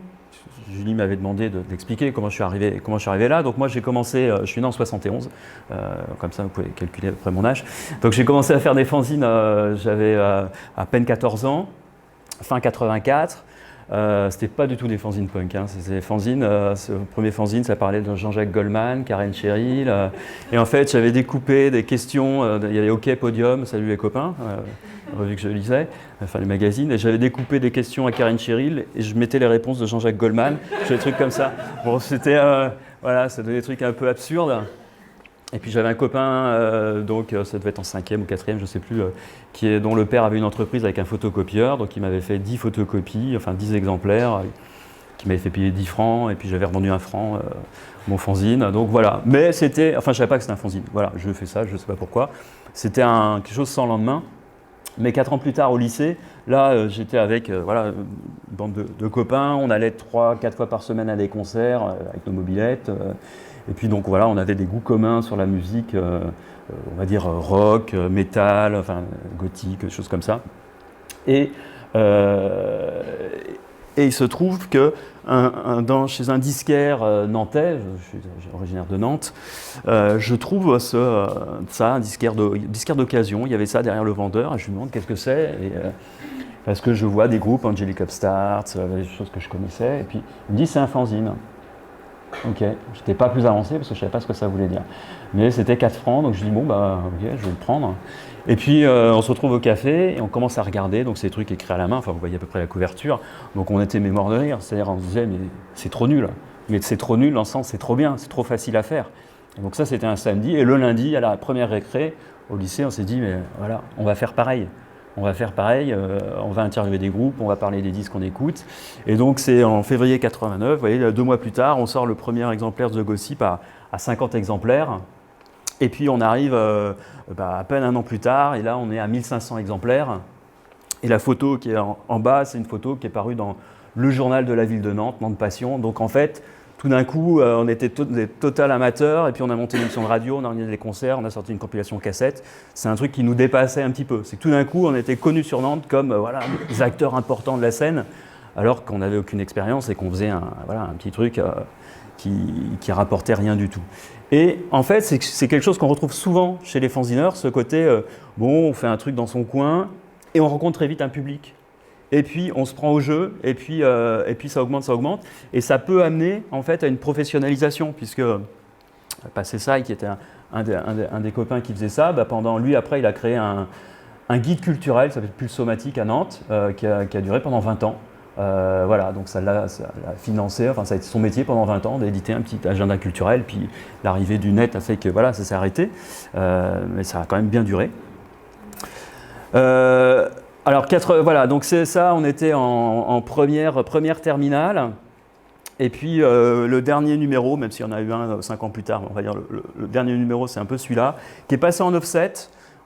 Julie m'avait demandé d'expliquer comment je suis arrivé là. Donc moi j'ai commencé, je suis né en 71, comme ça vous pouvez calculer à peu près mon âge. Donc j'ai commencé à faire des fanzines, j'avais à peine 14 ans, fin 84. C'était pas du tout des fanzines punk, hein. C'était des fanzines, ce premier fanzine, ça parlait de Jean-Jacques Goldman, Karen Cheryl, et en fait j'avais découpé des questions, il y avait OK Podium, salut les copains, vu que je lisais, enfin les magazines, et j'avais découpé des questions à Karen Cheryl et je mettais les réponses de Jean-Jacques Goldman, des trucs comme ça. Bon, c'était, voilà, ça donnait des trucs un peu absurdes. Et puis j'avais un copain, donc ça devait être en 5e ou 4e, je ne sais plus, dont le père avait une entreprise avec un photocopieur, donc il m'avait fait 10 photocopies, enfin 10 exemplaires, qui m'avait fait payer 10 francs, et puis j'avais revendu 1 franc mon fanzine, donc voilà. Mais c'était, enfin je ne savais pas que c'était un fanzine, voilà, je fais ça, je ne sais pas pourquoi. C'était quelque chose sans lendemain. Mais 4 ans plus tard au lycée, là j'étais avec voilà, une bande de copains, on allait 3-4 fois par semaine à des concerts avec nos mobylettes. Et puis donc voilà, on avait des goûts communs sur la musique, on va dire rock, métal, enfin gothique, des choses comme ça. Et il se trouve que chez un disquaire nantais, je suis originaire de Nantes, je trouve ça, un disquaire d'occasion. Il y avait ça derrière le vendeur, et je lui demande qu'est-ce que c'est. Parce que je vois des groupes, Angelic Upstarts, des choses que je connaissais, et puis il me dit c'est un fanzine. Ok, je n'étais pas plus avancé parce que je ne savais pas ce que ça voulait dire. Mais c'était 4 francs, donc je dis bon, bah ok, je vais le prendre. Et puis on se retrouve au café et on commence à regarder, donc c'est des trucs écrits à la main, enfin vous voyez à peu près la couverture. Donc on était morts de rire, c'est-à-dire on se disait mais c'est trop nul. Mais c'est trop nul dans le sens c'est trop bien, c'est trop facile à faire. Et donc ça c'était un samedi, et le lundi à la première récré au lycée on s'est dit mais voilà, on va faire pareil. On va faire pareil, on va interviewer des groupes, on va parler des disques qu'on écoute. Et donc c'est en février 89, vous voyez, 2 mois plus tard, on sort le premier exemplaire de The Gossip à 50 exemplaires. Et puis on arrive à peine 1 an plus tard, et là on est à 1500 exemplaires. Et la photo qui est en bas, c'est une photo qui est parue dans le journal de la ville de Nantes, Nantes Passion. Donc en fait, tout d'un coup, on était des total amateurs, et puis on a monté une émission de radio, on a organisé des concerts, on a sorti une compilation cassette. C'est un truc qui nous dépassait un petit peu. C'est que tout d'un coup, on était connus sur Nantes comme voilà, des acteurs importants de la scène, alors qu'on n'avait aucune expérience et qu'on faisait un petit truc qui rapportait rien du tout. Et en fait, c'est quelque chose qu'on retrouve souvent chez les fanzineurs, ce côté, bon, on fait un truc dans son coin, et on rencontre très vite un public. Et puis on se prend au jeu, et puis ça augmente, et ça peut amener en fait à une professionnalisation, puisque Passé Sai, qui était un des copains qui faisait ça, pendant lui après il a créé un guide culturel, ça s'appelle Pulsomatique à Nantes, qui a duré pendant 20 ans. Voilà, donc ça l'a financé, enfin ça a été son métier pendant 20 ans d'éditer un petit agenda culturel, puis l'arrivée du net a fait que voilà, ça s'est arrêté, mais ça a quand même bien duré. Alors, voilà, donc c'est ça, on était en première terminale. Et puis le dernier numéro, même s'il y en a eu un 5 ans plus tard, on va dire le dernier numéro, c'est un peu celui-là, qui est passé en offset.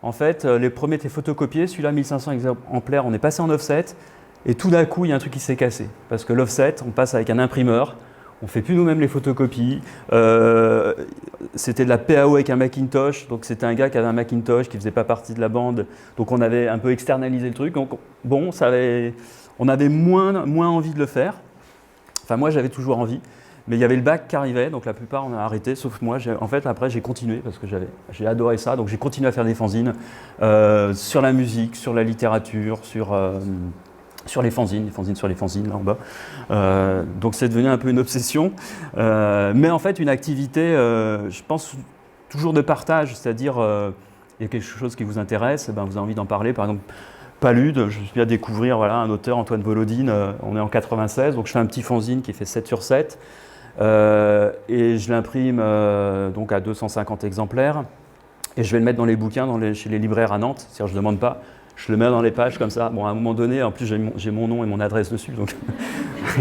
En fait, les premiers étaient photocopiés, celui-là 1500 exemplaires, on est passé en offset, et tout d'un coup, il y a un truc qui s'est cassé. Parce que l'offset, on passe avec un imprimeur, on ne fait plus nous-mêmes les photocopies. C'était de la PAO avec un Macintosh, donc c'était un gars qui avait un Macintosh, qui ne faisait pas partie de la bande, donc on avait un peu externalisé le truc. Donc bon, on avait moins envie de le faire. Enfin, moi, j'avais toujours envie. Mais il y avait le bac qui arrivait, donc la plupart on a arrêté, sauf moi. En fait, après, j'ai continué parce que j'ai adoré ça. Donc j'ai continué à faire des fanzines sur la musique, sur la littérature, sur les fanzines sur les fanzines, là en bas. Donc c'est devenu un peu une obsession. Mais en fait, une activité, je pense, toujours de partage, c'est-à-dire, il y a quelque chose qui vous intéresse, ben, vous avez envie d'en parler. Par exemple, Palude, je suis à découvrir voilà, un auteur, Antoine Volodine, on est en 96, donc je fais un petit fanzine qui fait 7 sur 7. Et je l'imprime donc à 250 exemplaires et je vais le mettre dans les bouquins chez les libraires à Nantes, c'est-à-dire je ne demande pas, je le mets dans les pages comme ça. Bon, à un moment donné, en plus j'ai mon nom et mon adresse dessus, donc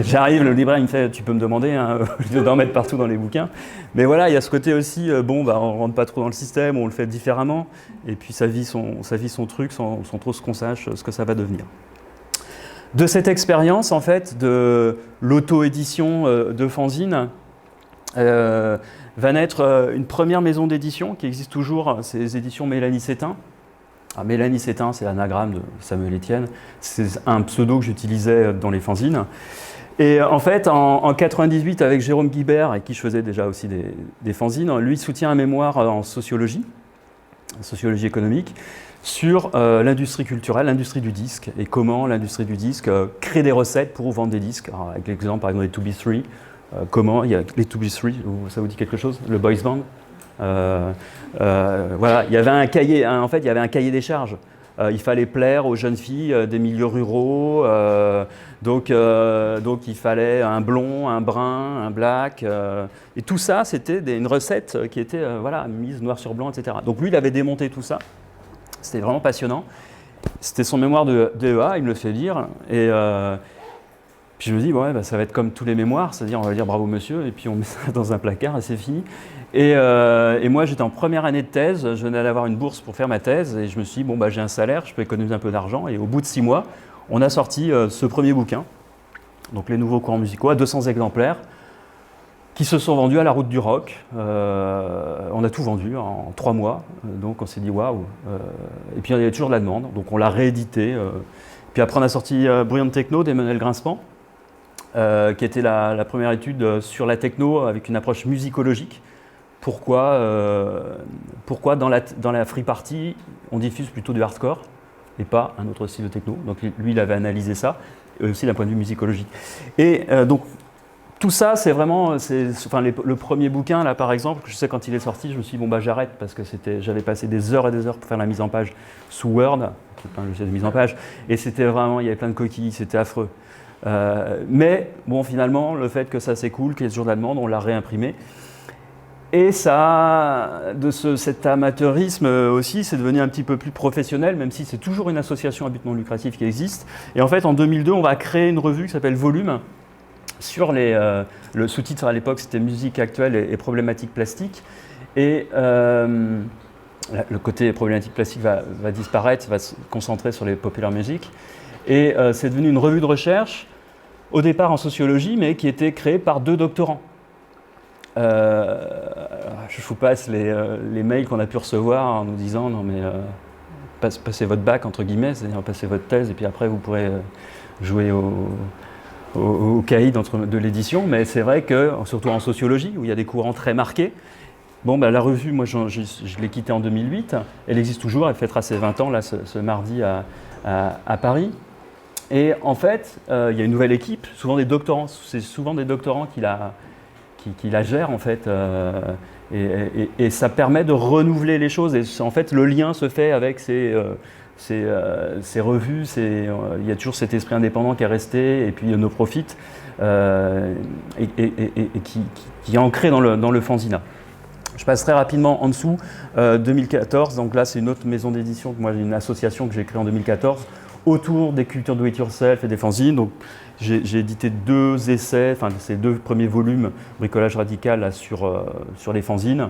j'arrive, le libraire il me fait tu peux me demander, hein, je dois en mettre partout dans les bouquins. Mais voilà, il y a ce côté aussi, bon, bah, on ne rentre pas trop dans le système, on le fait différemment et puis ça vit son truc sans trop qu'on sache ce que ça va devenir. De cette expérience, en fait, de l'auto-édition de fanzine, va naître une première maison d'édition qui existe toujours, c'est les éditions Mélanie Sétain. Alors, Mélanie Sétain, c'est l'anagramme de Samuel Etienne, c'est un pseudo que j'utilisais dans les fanzines. Et en fait, en 98, avec Jérôme Guibert, avec qui je faisais déjà aussi des fanzines, lui soutient un mémoire en sociologie économique, sur l'industrie culturelle, l'industrie du disque, et comment l'industrie du disque crée des recettes pour vendre des disques. Alors, avec l'exemple par exemple des 2B3, comment il y a les 2B3, ça vous dit quelque chose? Le boys band. Voilà, il y avait un cahier, en fait, il y avait un cahier des charges. Il fallait plaire aux jeunes filles des milieux ruraux, donc il fallait un blond, un brun, un black, et tout ça, c'était une recette qui était voilà, mise noir sur blanc, etc. Donc lui, il avait démonté tout ça. C'était vraiment passionnant. C'était son mémoire de DEA, il me le fait lire. Et puis je me dis, ouais, bah, ça va être comme tous les mémoires, c'est-à-dire on va dire bravo monsieur, et puis on met ça dans un placard et c'est fini. Et moi j'étais en première année de thèse, je venais d'avoir une bourse pour faire ma thèse, et je me suis dit, bon, bah, j'ai un salaire, je peux économiser un peu d'argent. Et au bout de 6 mois, on a sorti ce premier bouquin, donc les nouveaux courants musicaux, à 200 exemplaires, qui se sont vendus à la Route du Rock. On a tout vendu en 3 mois, donc on s'est dit waouh. Et puis il y avait toujours de la demande, donc on l'a réédité. Puis après on a sorti Bruyante Techno d'Emmanuel Grinspan, qui était la première étude sur la techno avec une approche musicologique. Pourquoi dans la free party on diffuse plutôt du hardcore et pas un autre style de techno. Donc lui il avait analysé ça, aussi d'un point de vue musicologique. Et donc tout ça, c'est vraiment, le premier bouquin, là, par exemple, je sais quand il est sorti, je me suis dit, bon, bah, j'arrête, parce que j'avais passé des heures et des heures pour faire la mise en page sous Word, qui n'est pas un logiciel de mise en page, et c'était vraiment, il y avait plein de coquilles, c'était affreux. Mais, bon, finalement, le fait que ça s'écoule, qu'il y ait toujours de la demande, on l'a réimprimé. Et ça, cet amateurisme aussi, c'est devenu un petit peu plus professionnel, même si c'est toujours une association à but non lucratif qui existe. Et en fait, en 2002, on va créer une revue qui s'appelle Volume, sur le sous-titre à l'époque, c'était Musique actuelle et problématiques plastiques. Et le côté problématique plastique va disparaître, va se concentrer sur les populaires musiques. Et c'est devenu une revue de recherche, au départ en sociologie, mais qui était créée par 2 doctorants. Je vous passe les mails qu'on a pu recevoir en nous disant non mais passez votre bac entre guillemets, c'est-à-dire passez votre thèse et puis après vous pourrez jouer au cahier de l'édition, mais c'est vrai que, surtout en sociologie, où il y a des courants très marqués, bon, bah, la revue, moi je l'ai quittée en 2008, elle existe toujours, elle fêtera ses 20 ans là, ce mardi à Paris. Et en fait, il y a une nouvelle équipe, souvent des doctorants, c'est souvent des doctorants qui la gèrent en fait, et ça permet de renouveler les choses, et en fait le lien se fait avec ces revues, il y a toujours cet esprit indépendant qui est resté, et puis No Profit, et qui est ancré dans le fanzina. Je passe très rapidement en dessous, 2014, donc là c'est une autre maison d'édition, moi j'ai une association que j'ai créée en 2014, autour des cultures do it yourself et des fanzines. Donc j'ai édité 2 essais, enfin ces 2 premiers volumes, Bricolage radical là, sur les fanzines.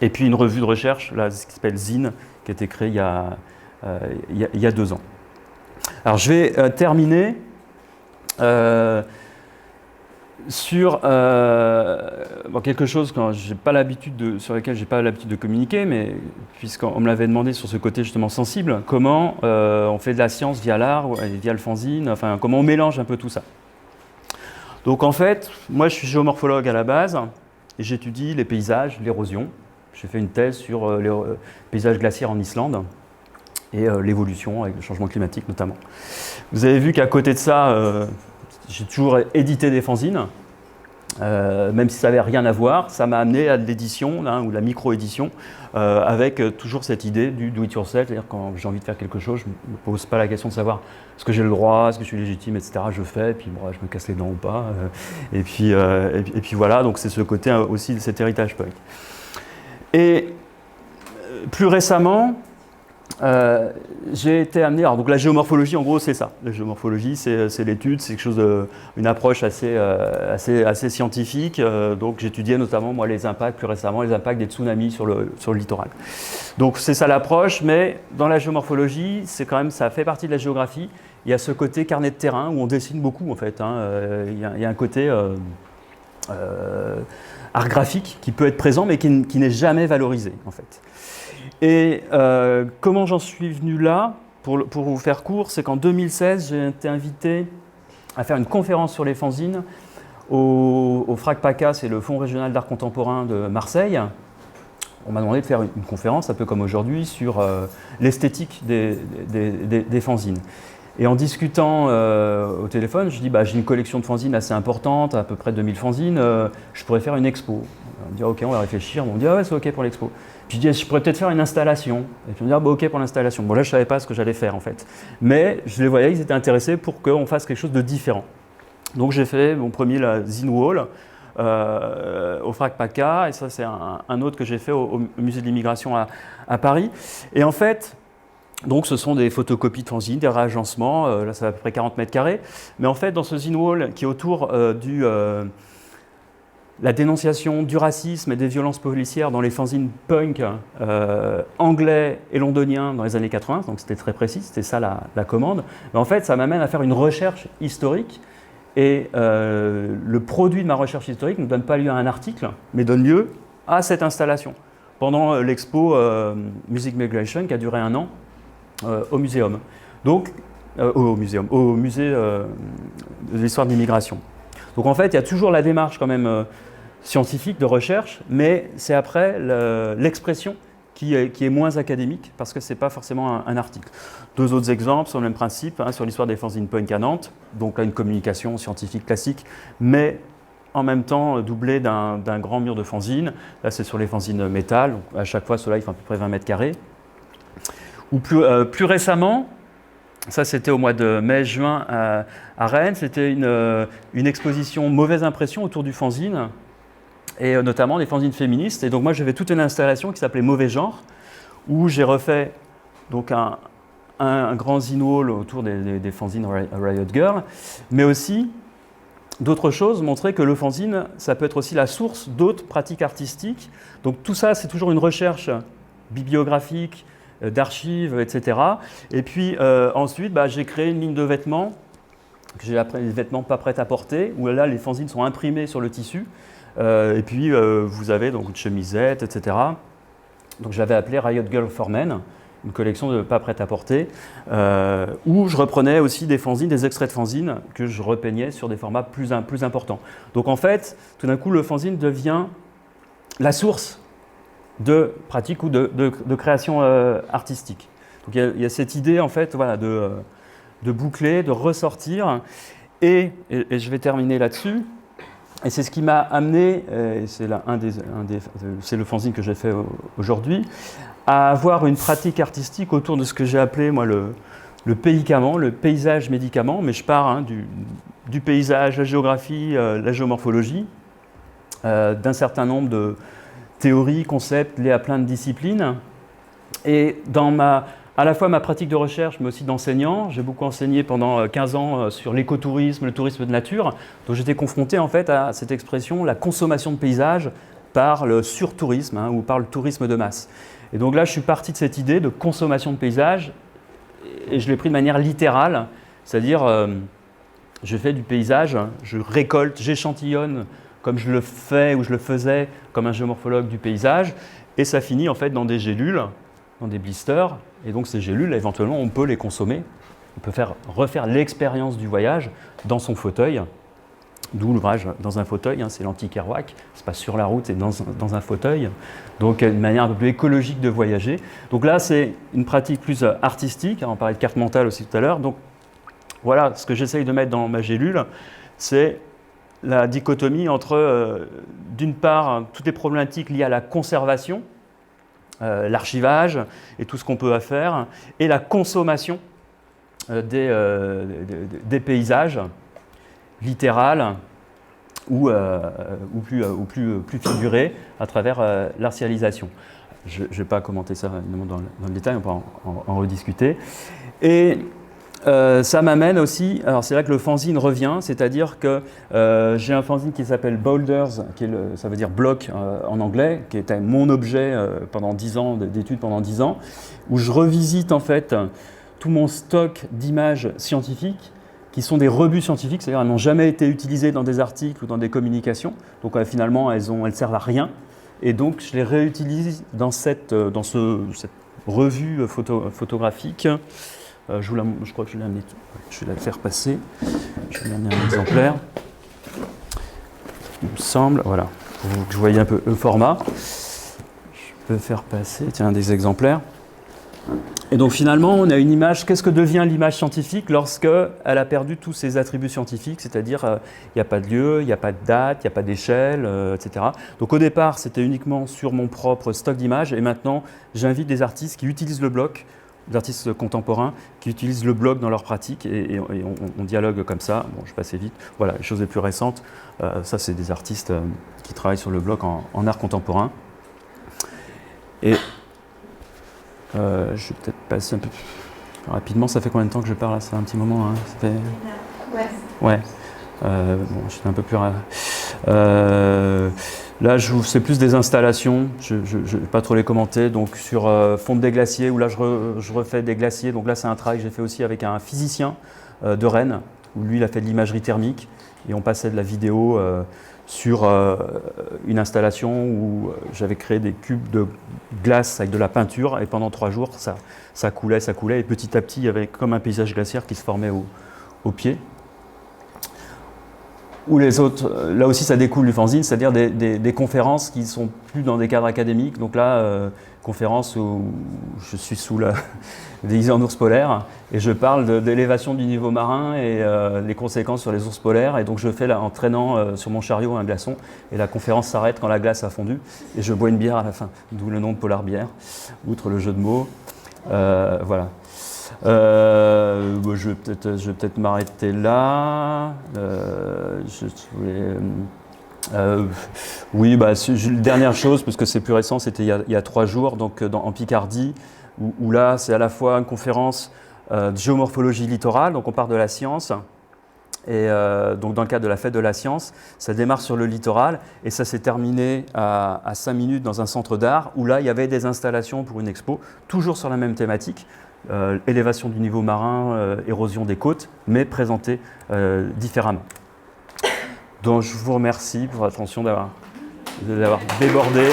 Et puis une revue de recherche, là, qui s'appelle Zine, qui a été créé il y a 2 ans. Alors je vais terminer sur quelque chose sur lequel j'ai pas l'habitude de communiquer, mais puisqu'on me l'avait demandé sur ce côté justement sensible, comment on fait de la science via l'art, via le fanzine, enfin comment on mélange un peu tout ça. Donc en fait, moi je suis géomorphologue à la base, et j'étudie les paysages, l'érosion. J'ai fait une thèse sur les paysages glaciaires en Islande et l'évolution avec le changement climatique notamment. Vous avez vu qu'à côté de ça, j'ai toujours édité des fanzines, même si ça n'avait rien à voir. Ça m'a amené à de l'édition ou la micro-édition avec toujours cette idée du do-it-yourself, c'est-à-dire quand j'ai envie de faire quelque chose, je ne me pose pas la question de savoir est-ce que j'ai le droit, est-ce que je suis légitime, etc. Je fais, et puis bon, je me casse les dents ou pas. Et puis voilà, donc c'est ce côté aussi de cet héritage punk. Et plus récemment, j'ai été amené. Alors, donc la géomorphologie, en gros, c'est ça. La géomorphologie, c'est l'étude, c'est quelque chose une approche assez scientifique. Donc, j'étudiais notamment, moi, les impacts, plus récemment, les impacts des tsunamis sur le littoral. Donc, c'est ça l'approche, mais dans la géomorphologie, c'est quand même, ça fait partie de la géographie. Il y a ce côté carnet de terrain où on dessine beaucoup, en fait. Il y a un côté art graphique qui peut être présent, mais qui n'est jamais valorisé, en fait. Et comment j'en suis venu là, pour vous faire court, c'est qu'en 2016, j'ai été invité à faire une conférence sur les fanzines au FRAC-PACA, c'est le Fonds régional d'art contemporain de Marseille. On m'a demandé de faire une conférence, un peu comme aujourd'hui, sur l'esthétique des fanzines. Et en discutant au téléphone, je dis j'ai une collection de fanzines assez importante, à peu près 2000 fanzines, je pourrais faire une expo. On me dit ok, on va réfléchir. On me dit ouais, c'est ok pour l'expo. Puis je dis je pourrais peut-être faire une installation. Et puis on me dit ok pour l'installation. Bon là je savais pas ce que j'allais faire en fait, mais je les voyais, ils étaient intéressés pour qu'on fasse quelque chose de différent. Donc j'ai fait mon premier zine wall au FRAC-PACA, et ça c'est un autre que j'ai fait au musée de l'immigration à Paris. Et en fait, donc ce sont des photocopies de fanzines, des réagencements, là ça fait à peu près 40 mètres carrés. Mais en fait dans ce zine wall qui est autour la dénonciation du racisme et des violences policières dans les fanzines punk anglais et londoniens dans les années 80, donc c'était très précis, c'était ça la commande. Mais en fait ça m'amène à faire une recherche historique, et le produit de ma recherche historique ne donne pas lieu à un article, mais donne lieu à cette installation pendant l'expo Music Migration qui a duré 1 an au muséum. Donc, au musée de l'histoire de l'immigration. Donc en fait, il y a toujours la démarche quand même scientifique de recherche, mais c'est après l'expression qui est moins académique, parce que ce n'est pas forcément un article. 2 autres exemples sur le même principe, sur l'histoire des fanzines punk à Nantes, donc là, une communication scientifique classique, mais en même temps doublée d'un grand mur de fanzines. Là, c'est sur les fanzines métal, donc à chaque fois, ceux-là, ils font à peu près 20 mètres carrés. Ou plus récemment, ça c'était au mois de mai-juin à Rennes, c'était une exposition mauvaise impression autour du fanzine, et notamment des fanzines féministes. Et donc moi j'avais toute une installation qui s'appelait Mauvais genre, où j'ai refait donc un grand zine wall autour des fanzines Riot Girl, mais aussi d'autres choses, montrer que le fanzine, ça peut être aussi la source d'autres pratiques artistiques. Donc tout ça, c'est toujours une recherche bibliographique, d'archives, etc. Et puis ensuite, j'ai créé une ligne de vêtements, que j'ai appelé les vêtements pas prêts à porter, où là, les fanzines sont imprimés sur le tissu. Et puis, vous avez donc une chemisette, etc. Donc j'avais appelé Riot Girl for Men, une collection de pas prêts à porter, où je reprenais aussi des fanzines, des extraits de fanzines que je repeignais sur des formats plus importants. Donc en fait, tout d'un coup, le fanzine devient la source de pratique ou de création artistique. Donc il y a cette idée en fait, voilà, de boucler, de ressortir, et je vais terminer là-dessus. Et c'est ce qui m'a amené, c'est le fanzine que j'ai fait aujourd'hui, à avoir une pratique artistique autour de ce que j'ai appelé moi le paysicament, le paysage médicament, mais je pars du paysage, la géographie, la géomorphologie, d'un certain nombre de théories, concepts liés à plein de disciplines. Et dans à la fois ma pratique de recherche, mais aussi d'enseignant, j'ai beaucoup enseigné pendant 15 ans sur l'écotourisme, le tourisme de nature. Donc j'étais confronté en fait à cette expression, la consommation de paysages par le surtourisme ou par le tourisme de masse. Et donc là, je suis parti de cette idée de consommation de paysage et je l'ai pris de manière littérale, c'est-à-dire je fais du paysage, je récolte, j'échantillonne comme je le fais ou je le faisais comme un géomorphologue du paysage et ça finit en fait dans des gélules, dans des blisters et donc ces gélules, éventuellement, on peut les consommer. On peut refaire l'expérience du voyage dans son fauteuil, d'où l'ouvrage dans un fauteuil, c'est l'antique Kerouac, c'est pas sur la route, c'est dans un fauteuil. Donc une manière un peu plus écologique de voyager. Donc là, c'est une pratique plus artistique, on parlait de carte mentale aussi tout à l'heure. Donc voilà, ce que j'essaye de mettre dans ma gélule, c'est la dichotomie entre, d'une part, toutes les problématiques liées à la conservation, l'archivage et tout ce qu'on peut faire, et la consommation des paysages littérales ou plus figurés à travers l'artialisation. Je ne vais pas commenter ça dans le détail, on peut en rediscuter. Et ça m'amène aussi, alors c'est là que le fanzine revient, c'est-à-dire que j'ai un fanzine qui s'appelle Boulders, ça veut dire bloc en anglais, qui était mon objet pendant 10 ans, d'études pendant 10 ans, où je revisite en fait tout mon stock d'images scientifiques qui sont des rebuts scientifiques, c'est-à-dire elles n'ont jamais été utilisées dans des articles ou dans des communications, donc finalement elles servent à rien, et donc je les réutilise dans cette revue photographique. Je crois que je l'ai amené, je vais la faire passer, je vais amener un exemplaire, il me semble, voilà, pour que vous voyez un peu le format. Je peux faire passer, tiens, des exemplaires. Et donc finalement, on a une image, qu'est-ce que devient l'image scientifique lorsqu'elle a perdu tous ses attributs scientifiques, c'est-à-dire il n'y a pas de lieu, il n'y a pas de date, il n'y a pas d'échelle, etc. Donc au départ, c'était uniquement sur mon propre stock d'images et maintenant, j'invite des artistes qui utilisent le bloc, des artistes contemporains qui utilisent le bloc dans leur pratique et on dialogue comme ça. Bon, je passe vite. Voilà, les choses les plus récentes, ça c'est des artistes qui travaillent sur le bloc en art contemporain. Et je vais peut-être passer un peu plus rapidement. Ça fait combien de temps que je parle là? Ça fait un petit moment. Hein. Ça fait... Ouais. Bon, je suis un peu plus... là, c'est plus des installations. Je ne vais pas trop les commenter. Donc, sur fonte des glaciers, où là, je refais des glaciers. Donc là, c'est un travail que j'ai fait aussi avec un physicien de Rennes, où lui, il a fait de l'imagerie thermique. Et on passait de la vidéo sur une installation où j'avais créé des cubes de glace avec de la peinture et pendant 3 jours ça coulait et petit à petit il y avait comme un paysage glaciaire qui se formait au pied. Ou les autres, là aussi ça découle du fanzine, c'est-à-dire des conférences qui ne sont plus dans des cadres académiques. Donc là, conférence où je suis déguisé en ours polaire et je parle d'élévation du niveau marin et les conséquences sur les ours polaires. Et donc je fais là en traînant sur mon chariot un glaçon et la conférence s'arrête quand la glace a fondu et je bois une bière à la fin, d'où le nom de Polar Bière, outre le jeu de mots. Voilà. Je vais peut-être m'arrêter là. Oui, dernière chose, parce que c'est plus récent, c'était il y a 3 jours, donc en Picardie, où là, c'est à la fois une conférence de géomorphologie littorale, donc on part de la science, et donc dans le cadre de la fête de la science, ça démarre sur le littoral, et ça s'est terminé à 5 minutes dans un centre d'art, où là, il y avait des installations pour une expo, toujours sur la même thématique, élévation du niveau marin, érosion des côtes, mais présentée différemment. Donc je vous remercie pour l'attention d'avoir débordé.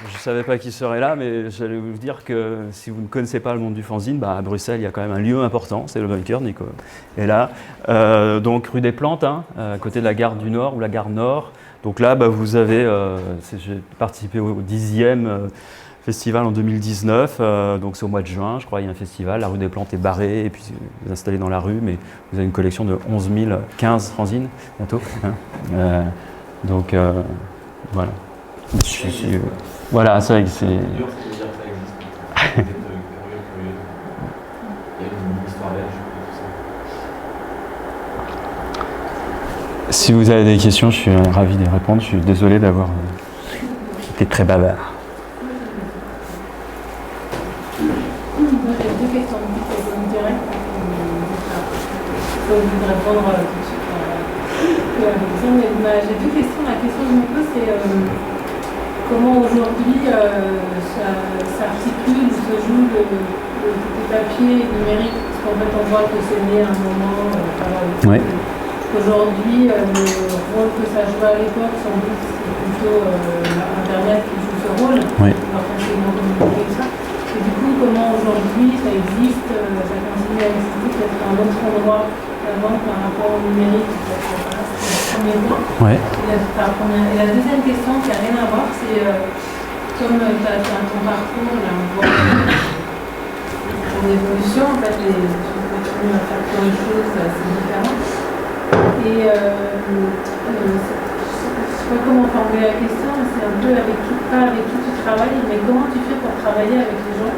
Je ne savais pas qui serait là, mais j'allais vous dire que si vous ne connaissez pas le monde du fanzine, à Bruxelles, il y a quand même un lieu important, c'est le bunker, Nico est là. Donc rue des Plantes, à côté de la gare du Nord ou la gare Nord. Donc là, vous avez, j'ai participé au 10e festival en 2019, donc c'est au mois de juin, je crois, il y a un festival, la rue des Plantes est barrée, et puis vous installez dans la rue, mais vous avez une collection de 11 015 fanzines, bientôt. Donc, voilà. Voilà, ça, c'est... Si vous avez des questions, je suis ravi d'y répondre. Je suis désolé d'avoir été très bavard. Deux questions. pas obligé de répondre tout de suite à la question, mais j'ai deux questions. La question que je me pose, c'est comment aujourd'hui s'articule ou se joue le papier et le numérique, parce qu'en fait on voit que c'est né à un moment. Ouais. Aujourd'hui, le rôle que ça jouait à l'époque, sans doute, c'est plutôt Internet qui joue ce rôle, forcément communiquer et ça. Et du coup, comment aujourd'hui ça existe, ça continue à exister peut-être à un autre endroit avant par rapport au numérique. Voilà, c'est le premier point. Ouais. Et la deuxième question qui n'a rien à voir, c'est comme tu as fait ton parcours, là, on voit ton évolution, en fait, tu continues à faire plein de choses assez différentes. Et je ne sais pas comment formuler la question, mais c'est un peu pas avec qui tu travailles, mais comment tu fais pour travailler avec les gens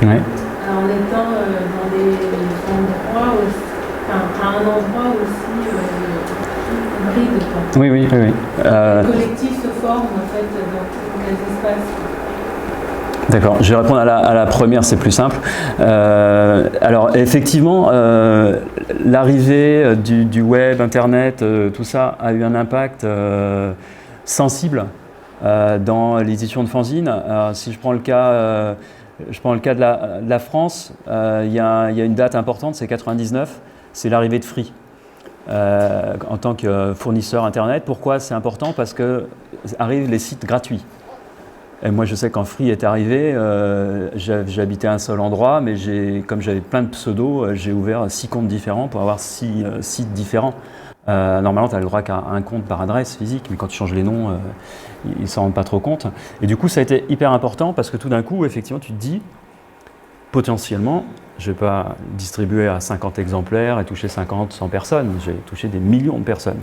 en étant dans des endroits aussi, à un endroit aussi hybride. Oui. Le collectif se forme en fait dans quels espaces. D'accord, je vais répondre à la première, c'est plus simple. Alors effectivement, l'arrivée du web, Internet, tout ça a eu un impact sensible dans l'édition de fanzines. Si je prends le cas, de la France, il y a une date importante, c'est 99, c'est l'arrivée de Free. En tant que fournisseur Internet. Pourquoi c'est important? Parce que arrivent les sites gratuits. Et moi, je sais quand Free est arrivé, j'habitais à un seul endroit, mais comme j'avais plein de pseudos, j'ai ouvert 6 comptes différents pour avoir 6 sites différents. Normalement, tu as le droit qu'à un compte par adresse physique, mais quand tu changes les noms, ils ne s'en rendent pas trop compte. Et du coup, ça a été hyper important parce que tout d'un coup, effectivement, tu te dis, potentiellement, je ne vais pas distribuer à 50 exemplaires et toucher 50, 100 personnes. J'ai touché des millions de personnes.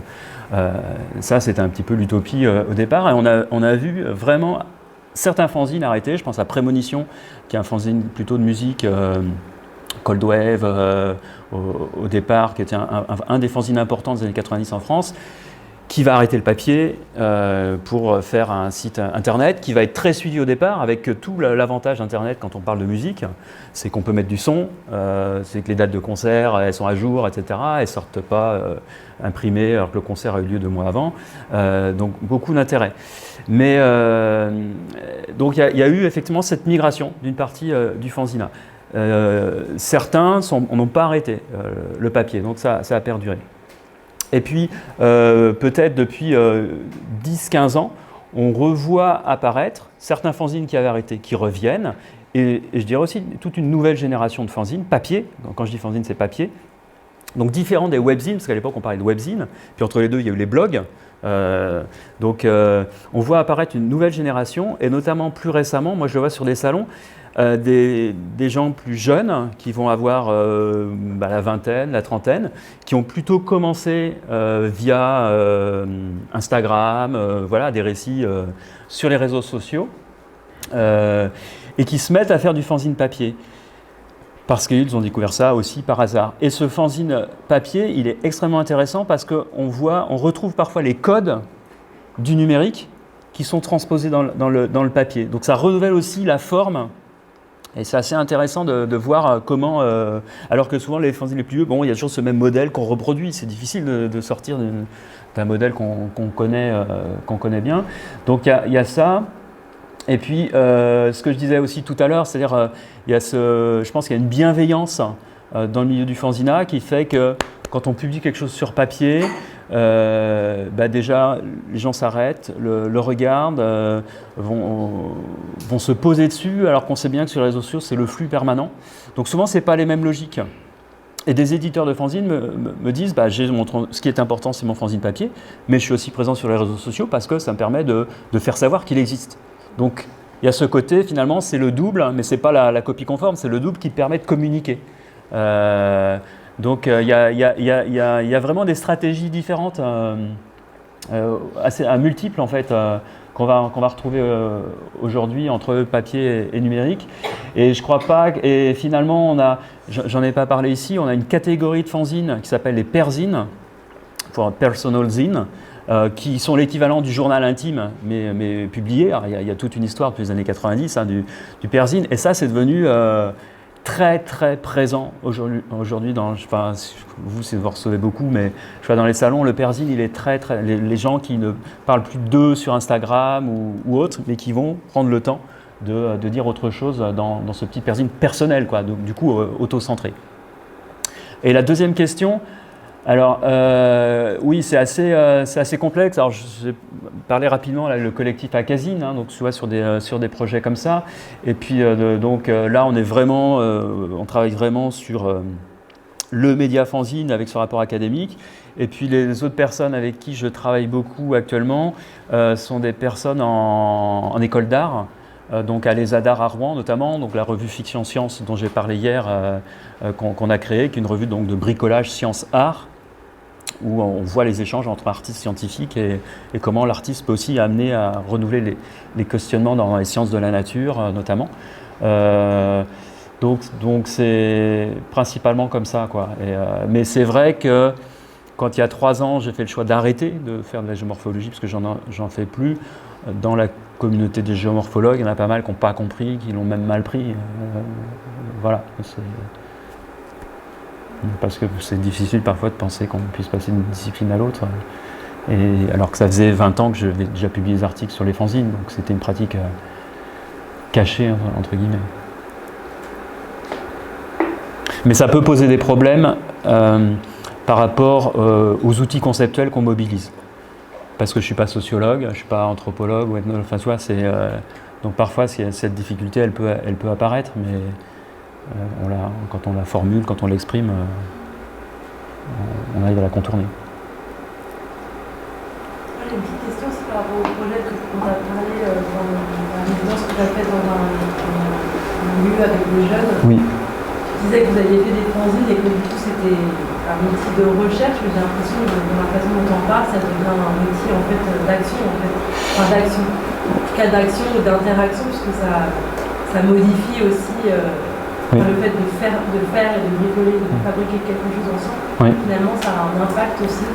Ça, c'était un petit peu l'utopie au départ. Et on a vu vraiment certains fanzines arrêtés. Je pense à Prémonition, qui est un fanzine plutôt de musique, Cold Wave, au départ, qui était un des fanzines importants des années 90 en France, qui va arrêter le papier pour faire un site internet qui va être très suivi au départ, avec tout l'avantage d'internet quand on parle de musique, c'est qu'on peut mettre du son, c'est que les dates de concert elles sont à jour, etc. Elles ne sortent pas imprimées alors que le concert a eu lieu 2 mois avant, donc beaucoup d'intérêt. Mais donc il y a eu effectivement cette migration d'une partie du fanzina. Certains n'ont pas arrêté le papier, donc ça a perduré. Et puis, peut-être depuis 10-15 ans, on revoit apparaître certains fanzines qui avaient arrêté, qui reviennent, et je dirais aussi toute une nouvelle génération de fanzines, papier, donc quand je dis fanzine, c'est papier, donc différent des webzines, parce qu'à l'époque on parlait de webzines, puis entre les deux il y a eu les blogs, donc on voit apparaître une nouvelle génération, et notamment plus récemment, moi je le vois sur des salons, des gens plus jeunes qui vont avoir la vingtaine, la trentaine, qui ont plutôt commencé via Instagram, voilà, des récits sur les réseaux sociaux, et qui se mettent à faire du fanzine papier. Parce qu'ils ont découvert ça aussi par hasard. Et ce fanzine papier, il est extrêmement intéressant parce qu'on retrouve parfois les codes du numérique qui sont transposés dans le papier. Donc ça renouvelle aussi la forme. Et c'est assez intéressant de voir comment, alors que souvent les fanzines les plus vieux, il y a toujours ce même modèle qu'on reproduit. C'est difficile de sortir d'un modèle qu'on connaît bien. Donc il y a ça. Et puis, ce que je disais aussi tout à l'heure, c'est-à-dire, je pense qu'il y a une bienveillance dans le milieu du fanzina qui fait que quand on publie quelque chose sur papier, déjà, les gens s'arrêtent, le regardent, vont se poser dessus, alors qu'on sait bien que sur les réseaux sociaux, c'est le flux permanent. Donc souvent, ce n'est pas les mêmes logiques. Et des éditeurs de fanzine me disent, ce qui est important, c'est mon fanzine papier, mais je suis aussi présent sur les réseaux sociaux parce que ça me permet de faire savoir qu'il existe. Donc, il y a ce côté, finalement, c'est le double, mais ce n'est pas la copie conforme, c'est le double qui permet de communiquer. Donc, il y a vraiment des stratégies différentes, assez multiples, en fait, qu'on va retrouver aujourd'hui entre papier et numérique. Et je crois pas, et finalement, j'en ai pas parlé ici, on a une catégorie de fanzines qui s'appelle les perzines, pour personal zine, qui sont l'équivalent du journal intime, mais publié. Alors, il y a toute une histoire depuis les années 90 du perzine, et ça, c'est devenu très très présent aujourd'hui dans, enfin, vous recevez beaucoup, mais je vois dans les salons, le perzine, il est très, les gens qui ne parlent plus d'eux sur Instagram ou autre, mais qui vont prendre le temps de dire autre chose dans ce petit perzine personnel, quoi, donc du coup auto-centré. Et la deuxième question, alors oui, c'est assez complexe. Alors j'ai parlé rapidement là, le collectif Acasine, hein, donc tu vois sur des projets comme ça. Et puis là, on est vraiment, on travaille vraiment sur le média fanzine avec ce rapport académique. Et puis les autres personnes avec qui je travaille beaucoup actuellement sont des personnes en école d'art. Donc à l'ESADAR à Rouen notamment, donc la revue Fiction Science dont j'ai parlé hier, qu'on a créée, qui est une revue donc, de bricolage science-art, où on voit les échanges entre artistes scientifiques et comment l'artiste peut aussi amener à renouveler les questionnements dans les sciences de la nature notamment. Donc c'est principalement comme ça, quoi. Mais c'est vrai que quand il y a 3 ans, j'ai fait le choix d'arrêter de faire de la géomorphologie parce que j'en fais plus. Dans la communauté des géomorphologues, il y en a pas mal qui n'ont pas compris, qui l'ont même mal pris. Voilà. Parce que c'est difficile parfois de penser qu'on puisse passer d'une discipline à l'autre. Et alors que ça faisait 20 ans que j'avais déjà publié des articles sur les fanzines, donc c'était une pratique cachée, entre guillemets. Mais ça peut poser des problèmes par rapport aux outils conceptuels qu'on mobilise. Parce que je ne suis pas sociologue, je ne suis pas anthropologue ou ethnologue, enfin soit donc parfois cette difficulté elle peut apparaître, mais quand on la formule, quand on l'exprime, on arrive à la contourner. J'ai une petite question aussi par rapport au projet dont tu as parlé dans la résidence que tu as faite dans un lieu avec des jeunes. Oui. Tu disais que vous aviez fait des fanzines et que du coup c'était un outil de recherche, mais j'ai l'impression que dans la façon dont on parle, ça devient un outil en fait d'action, enfin d'action, en tout cas d'action ou d'interaction, puisque ça modifie aussi oui. le fait de faire et de bricoler, de fabriquer quelque chose ensemble. Oui. Finalement, ça a un impact aussi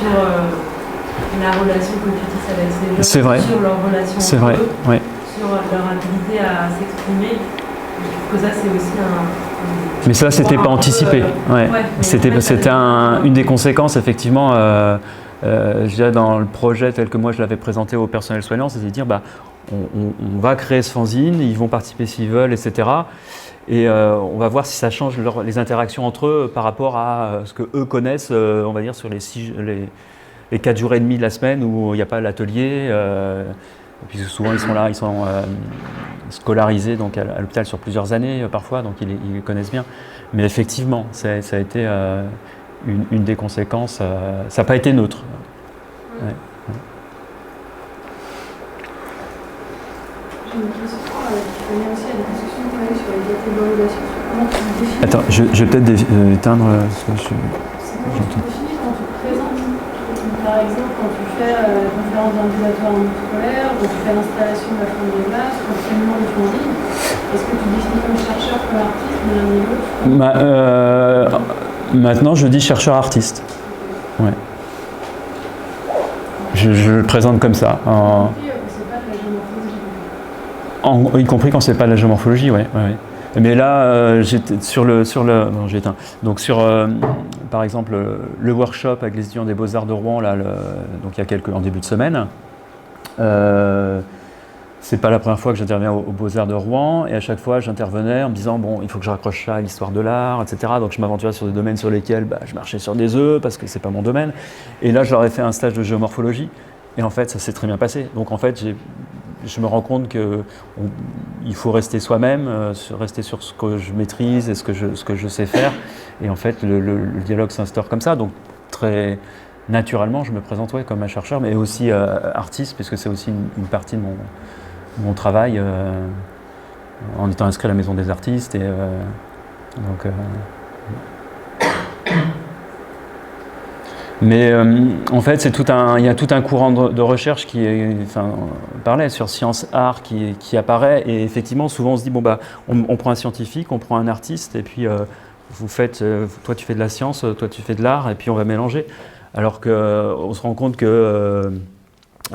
sur la relation que tu tisses avec ces jeunes, c'est vrai. Sur leur relation c'est entre vrai. eux, Oui. sur leur habilité à s'exprimer. Je trouve que ça, c'est aussi Mais ça, c'était pas anticipé. C'était une des conséquences, effectivement, je dirais dans le projet tel que moi je l'avais présenté au personnel soignant, c'est de dire on va créer ce fanzine, ils vont participer s'ils veulent, etc. Et on va voir si ça change les interactions entre eux par rapport à ce que eux connaissent, on va dire, sur les 4 jours et demi de la semaine où il n'y a pas l'atelier. Et puis souvent ils sont scolarisés donc à l'hôpital sur plusieurs années parfois, donc ils les connaissent bien. Mais effectivement, ça a été une des conséquences. Ça n'a pas été neutre. Ouais. J'ai une question qui revient aussi à la discussion qu'on a eue sur les catégorisations. Comment tu définis? Attends, je vais peut-être éteindre ce que j'entends. Tu définis quand tu te présentes. Par exemple, quand tu fais la conférence d'ambulatoire en scolaire, ou tu fais l'installation de la femme de glace, ou le filmement du fanzine, est-ce que tu définis comme chercheur, comme artiste, l'un et l'autre? Maintenant, je dis chercheur-artiste. Ouais. Je le présente comme ça. Y compris quand c'est pas de la géomorphologie, ouais. Mais là, j'étais non, j'ai éteint. Donc par exemple, le workshop avec les étudiants des Beaux-Arts de Rouen, là, donc il y a en début de semaine. C'est pas la première fois que j'interviens aux Beaux-Arts de Rouen, et à chaque fois j'intervenais en me disant bon, il faut que je raccroche ça à l'histoire de l'art, etc. Donc je m'aventurais sur des domaines sur lesquels je marchais sur des œufs parce que c'est pas mon domaine. Et là, je leur ai fait un stage de géomorphologie, et en fait, ça s'est très bien passé. Donc en fait, je me rends compte qu'il faut rester soi-même, rester sur ce que je maîtrise et ce que je sais faire. Et en fait, le dialogue s'instaure comme ça. Donc très naturellement, je me présente comme un chercheur, mais aussi artiste, puisque c'est aussi une partie de mon travail en étant inscrit à la Maison des Artistes. Et, mais en fait, il y a tout un courant de recherche qui parlait sur science-art qui apparaît, et effectivement, souvent on se dit on prend un scientifique, on prend un artiste, et puis toi tu fais de la science, toi tu fais de l'art, et puis on va mélanger. Alors qu'on se rend compte que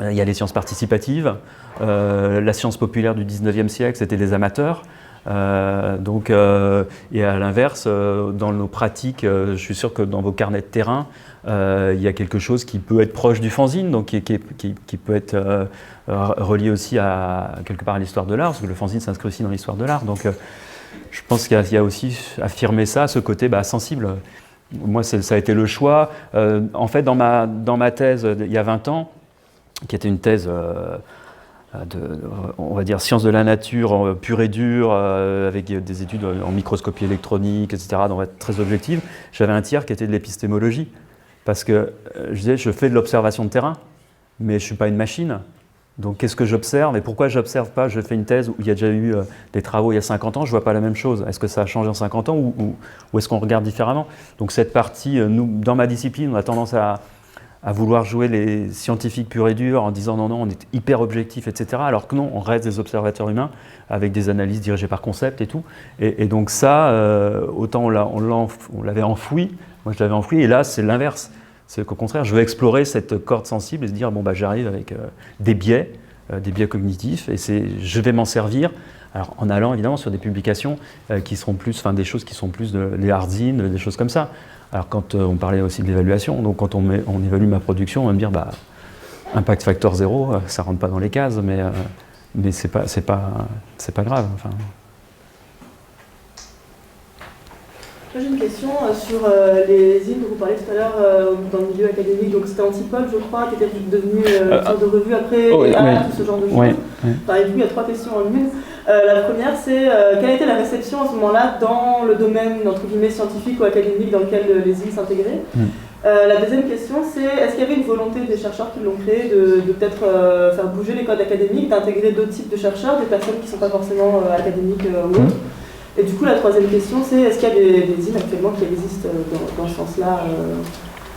y a les sciences participatives, la science populaire du 19e siècle, c'était des amateurs. Et à l'inverse, dans nos pratiques, je suis sûr que dans vos carnets de terrain, il y a quelque chose qui peut être proche du fanzine, donc qui peut être relié aussi quelque part à l'histoire de l'art, parce que le fanzine s'inscrit aussi dans l'histoire de l'art. Donc je pense qu'il y a aussi affirmer ça, ce côté sensible. Moi, ça a été le choix. En fait, dans ma thèse il y a 20 ans, qui était une thèse on va dire sciences de la nature pure et dure, avec des études en microscopie électronique, etc., donc très objective, j'avais un tiers qui était de l'épistémologie. Parce que je disais, je fais de l'observation de terrain, mais je ne suis pas une machine. Donc qu'est-ce que j'observe et pourquoi je n'observe pas? Je fais une thèse où il y a déjà eu des travaux il y a 50 ans, je ne vois pas la même chose. Est-ce que ça a changé en 50 ans ou est-ce qu'on regarde différemment? Donc cette partie, nous, dans ma discipline, on a tendance à vouloir jouer les scientifiques purs et durs en disant non, on est hyper objectif, etc. Alors que non, on reste des observateurs humains avec des analyses dirigées par concept et tout. Et donc ça, autant on l'avait enfoui, moi je l'avais enfoui, et là c'est l'inverse. C'est qu'au contraire, je veux explorer cette corde sensible et se dire, j'arrive avec des biais cognitifs, et je vais m'en servir. Alors, en allant évidemment sur des publications qui seront plus, des choses qui sont plus des hardzines, des choses comme ça. Alors, quand on parlait aussi de l'évaluation, donc quand on évalue ma production, on va me dire, impact factor 0, ça rentre pas dans les cases, mais c'est pas grave. Enfin. J'ai une question sur les zines dont vous parliez tout à l'heure dans le milieu académique. Donc c'était Antipode, je crois, qui était devenu une sorte de revue après, tout ce genre de choses. Oui. Par exemple, il y a 3 questions en une. La première, c'est quelle a été la réception à ce moment-là dans le domaine entre guillemets scientifique ou académique dans lequel les zines s'intégraient. La deuxième question, c'est est-ce qu'il y avait une volonté des chercheurs qui l'ont créé de peut-être faire bouger les codes académiques, d'intégrer d'autres types de chercheurs, des personnes qui ne sont pas forcément académiques ou autres? Et du coup, la troisième question, c'est est-ce qu'il y a des zines actuellement qui existent dans ce sens-là,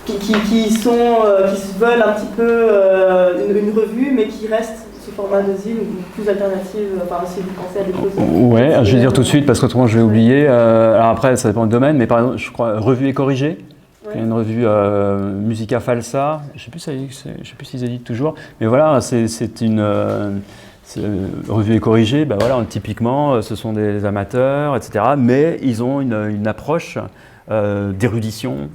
qui se veulent un petit peu une revue, mais qui restent sous format de zine ou plus alternative, si vous pensez à des choses. Ouais, je vais dire tout de suite parce qu'autrement je vais oublier. Alors après, ça dépend du domaine, mais par exemple, je crois Revue et Corrigée. Ouais. Il y a une revue Musica Falsa, je ne sais plus s'ils éditent toujours, mais voilà, c'est une revue et corrigée, typiquement, ce sont des amateurs, etc., mais ils ont une approche d'érudition,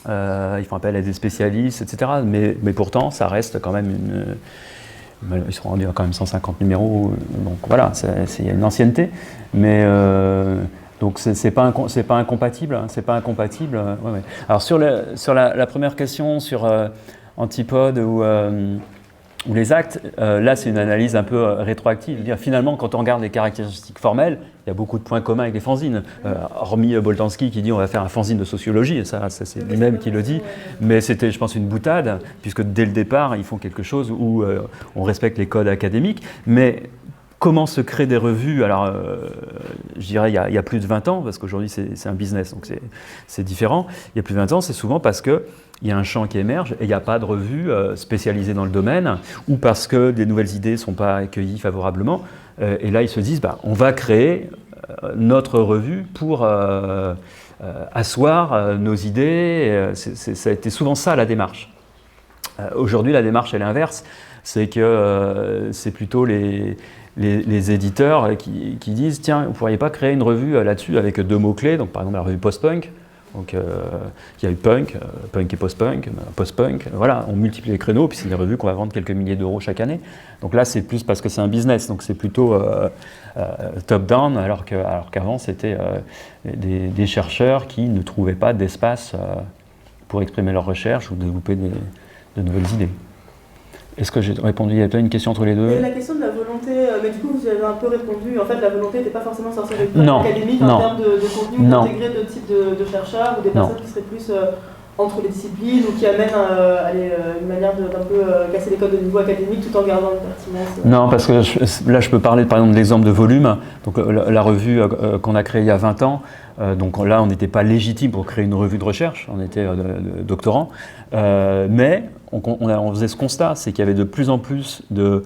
ils font appel à des spécialistes, etc., mais pourtant, ça reste quand même ils sont rendus à quand même 150 numéros, donc voilà, il y a une ancienneté, mais donc c'est pas incompatible, ouais. Alors sur la première question sur Antipode ou les actes, là c'est une analyse un peu rétroactive. Finalement, quand on regarde les caractéristiques formelles, il y a beaucoup de points communs avec les fanzines. Hormis Boltanski qui dit on va faire un fanzine de sociologie, ça c'est lui-même qui le dit, mais c'était, je pense, une boutade, puisque dès le départ, ils font quelque chose où on respecte les codes académiques, mais comment se créent des revues? Alors, je dirais il y a plus de 20 ans, parce qu'aujourd'hui c'est un business, donc c'est différent. Il y a plus de 20 ans, c'est souvent parce qu'il y a un champ qui émerge et il n'y a pas de revue spécialisée dans le domaine, ou parce que des nouvelles idées ne sont pas accueillies favorablement. Et là, ils se disent, on va créer notre revue pour asseoir nos idées. Ça a été souvent ça la démarche. Aujourd'hui, la démarche elle est inverse, c'est que c'est plutôt les éditeurs qui disent tiens, vous ne pourriez pas créer une revue là-dessus avec 2 mots-clés, donc par exemple la revue post-punk, donc il y a eu punk et post-punk, voilà, on multiplie les créneaux, puis c'est des revues qu'on va vendre quelques milliers d'euros chaque année. Donc là c'est plus parce que c'est un business, donc c'est plutôt top-down, alors qu'avant c'était des chercheurs qui ne trouvaient pas d'espace pour exprimer leurs recherches ou développer de nouvelles idées. Est-ce que j'ai répondu? Il y a peut-être une question entre les deux. Et la question de la volonté, mais du coup vous avez un peu répondu, en fait la volonté n'était pas forcément sortir avec académique en termes de contenu, d'intégrer d'autres types de chercheurs ou des personnes qui seraient plus entre les disciplines ou qui amènent une manière d'un peu casser les codes de niveau académique tout en gardant une pertinence. Non, parce que là je peux parler par exemple de l'exemple de volume, donc la revue qu'on a créée il y a 20 ans, donc là on n'était pas légitime pour créer une revue de recherche, on était doctorants, mais on faisait ce constat, c'est qu'il y avait de plus en plus de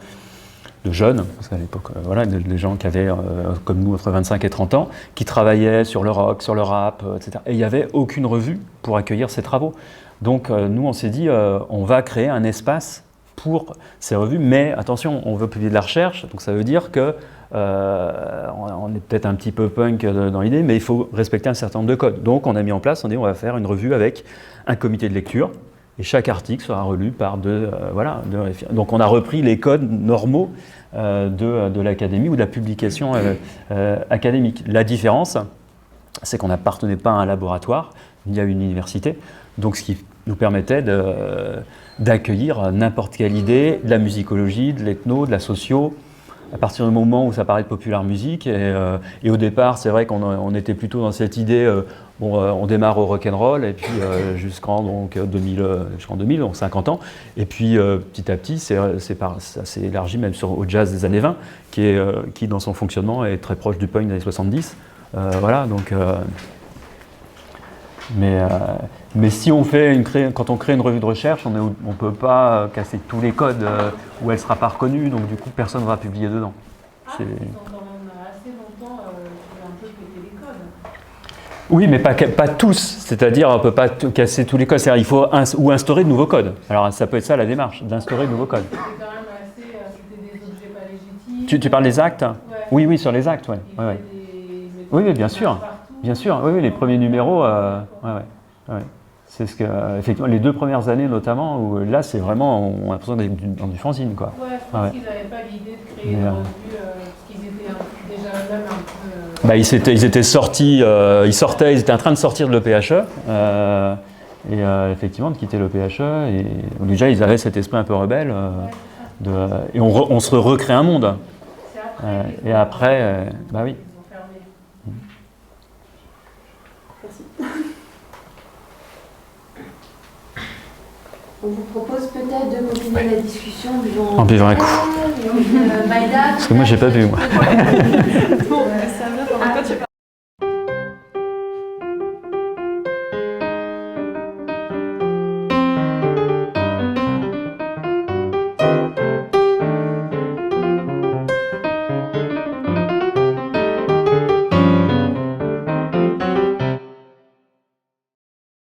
jeunes, parce qu'à l'époque, des gens qui avaient, comme nous, entre 25 et 30 ans, qui travaillaient sur le rock, sur le rap, etc. Et il n'y avait aucune revue pour accueillir ces travaux. Donc nous, on s'est dit, on va créer un espace pour ces revues, mais attention, on veut publier de la recherche, donc ça veut dire que on est peut-être un petit peu punk dans l'idée, mais il faut respecter un certain nombre de codes. Donc on a mis en place, on dit on va faire une revue avec un comité de lecture, et chaque article sera relu par deux référents. Donc on a repris les codes normaux de l'académie ou de la publication académique. La différence, c'est qu'on n'appartenait pas à un laboratoire, ni à une université, donc ce qui nous permettait d'accueillir n'importe quelle idée, de la musicologie, de l'ethno, de la socio, à partir du moment où ça parlait de popular musique. Et au départ, c'est vrai qu'on était plutôt dans cette idée, on démarre au rock'n'roll, et puis jusqu'en 2000, donc 50 ans. Et puis petit à petit, ça s'est élargi même au jazz des années 20, qui dans son fonctionnement est très proche du punk des années 70. Voilà, donc... Mais si quand on crée une revue de recherche, on ne peut pas casser tous les codes où elle ne sera pas reconnue, donc du coup personne ne va publier dedans. Ils ont quand même assez longtemps un peu pété les codes. Oui, mais pas tous, c'est-à-dire on ne peut pas casser tous les codes, c'est-à-dire il faut instaurer de nouveaux codes. Alors ça peut être ça la démarche, d'instaurer de nouveaux codes. C'était quand même c'était des objets pas légitimes. Tu parles des actes ? Ouais. Oui, sur les actes, oui. Oui, bien sûr. Bien sûr, oui, les premiers numéros, ouais. C'est ce que, effectivement, les 2 premières années notamment, où là c'est vraiment, on a l'impression d'être dans du fanzine, quoi. Ouais, je pense qu'ils n'avaient pas l'idée de créer une revue, parce qu'ils étaient déjà eux-mêmes un peu... Ils étaient sortis, ils étaient en train de sortir de l'EPHE, effectivement de quitter l'EPHE, et déjà ils avaient cet esprit un peu rebelle, et on se recrée un monde. Et après, bah oui. On vous propose peut-être de continuer la discussion en buvant un coup. Maïda, parce que moi j'ai pas bu, moi. Bon, ça va, pendant que tu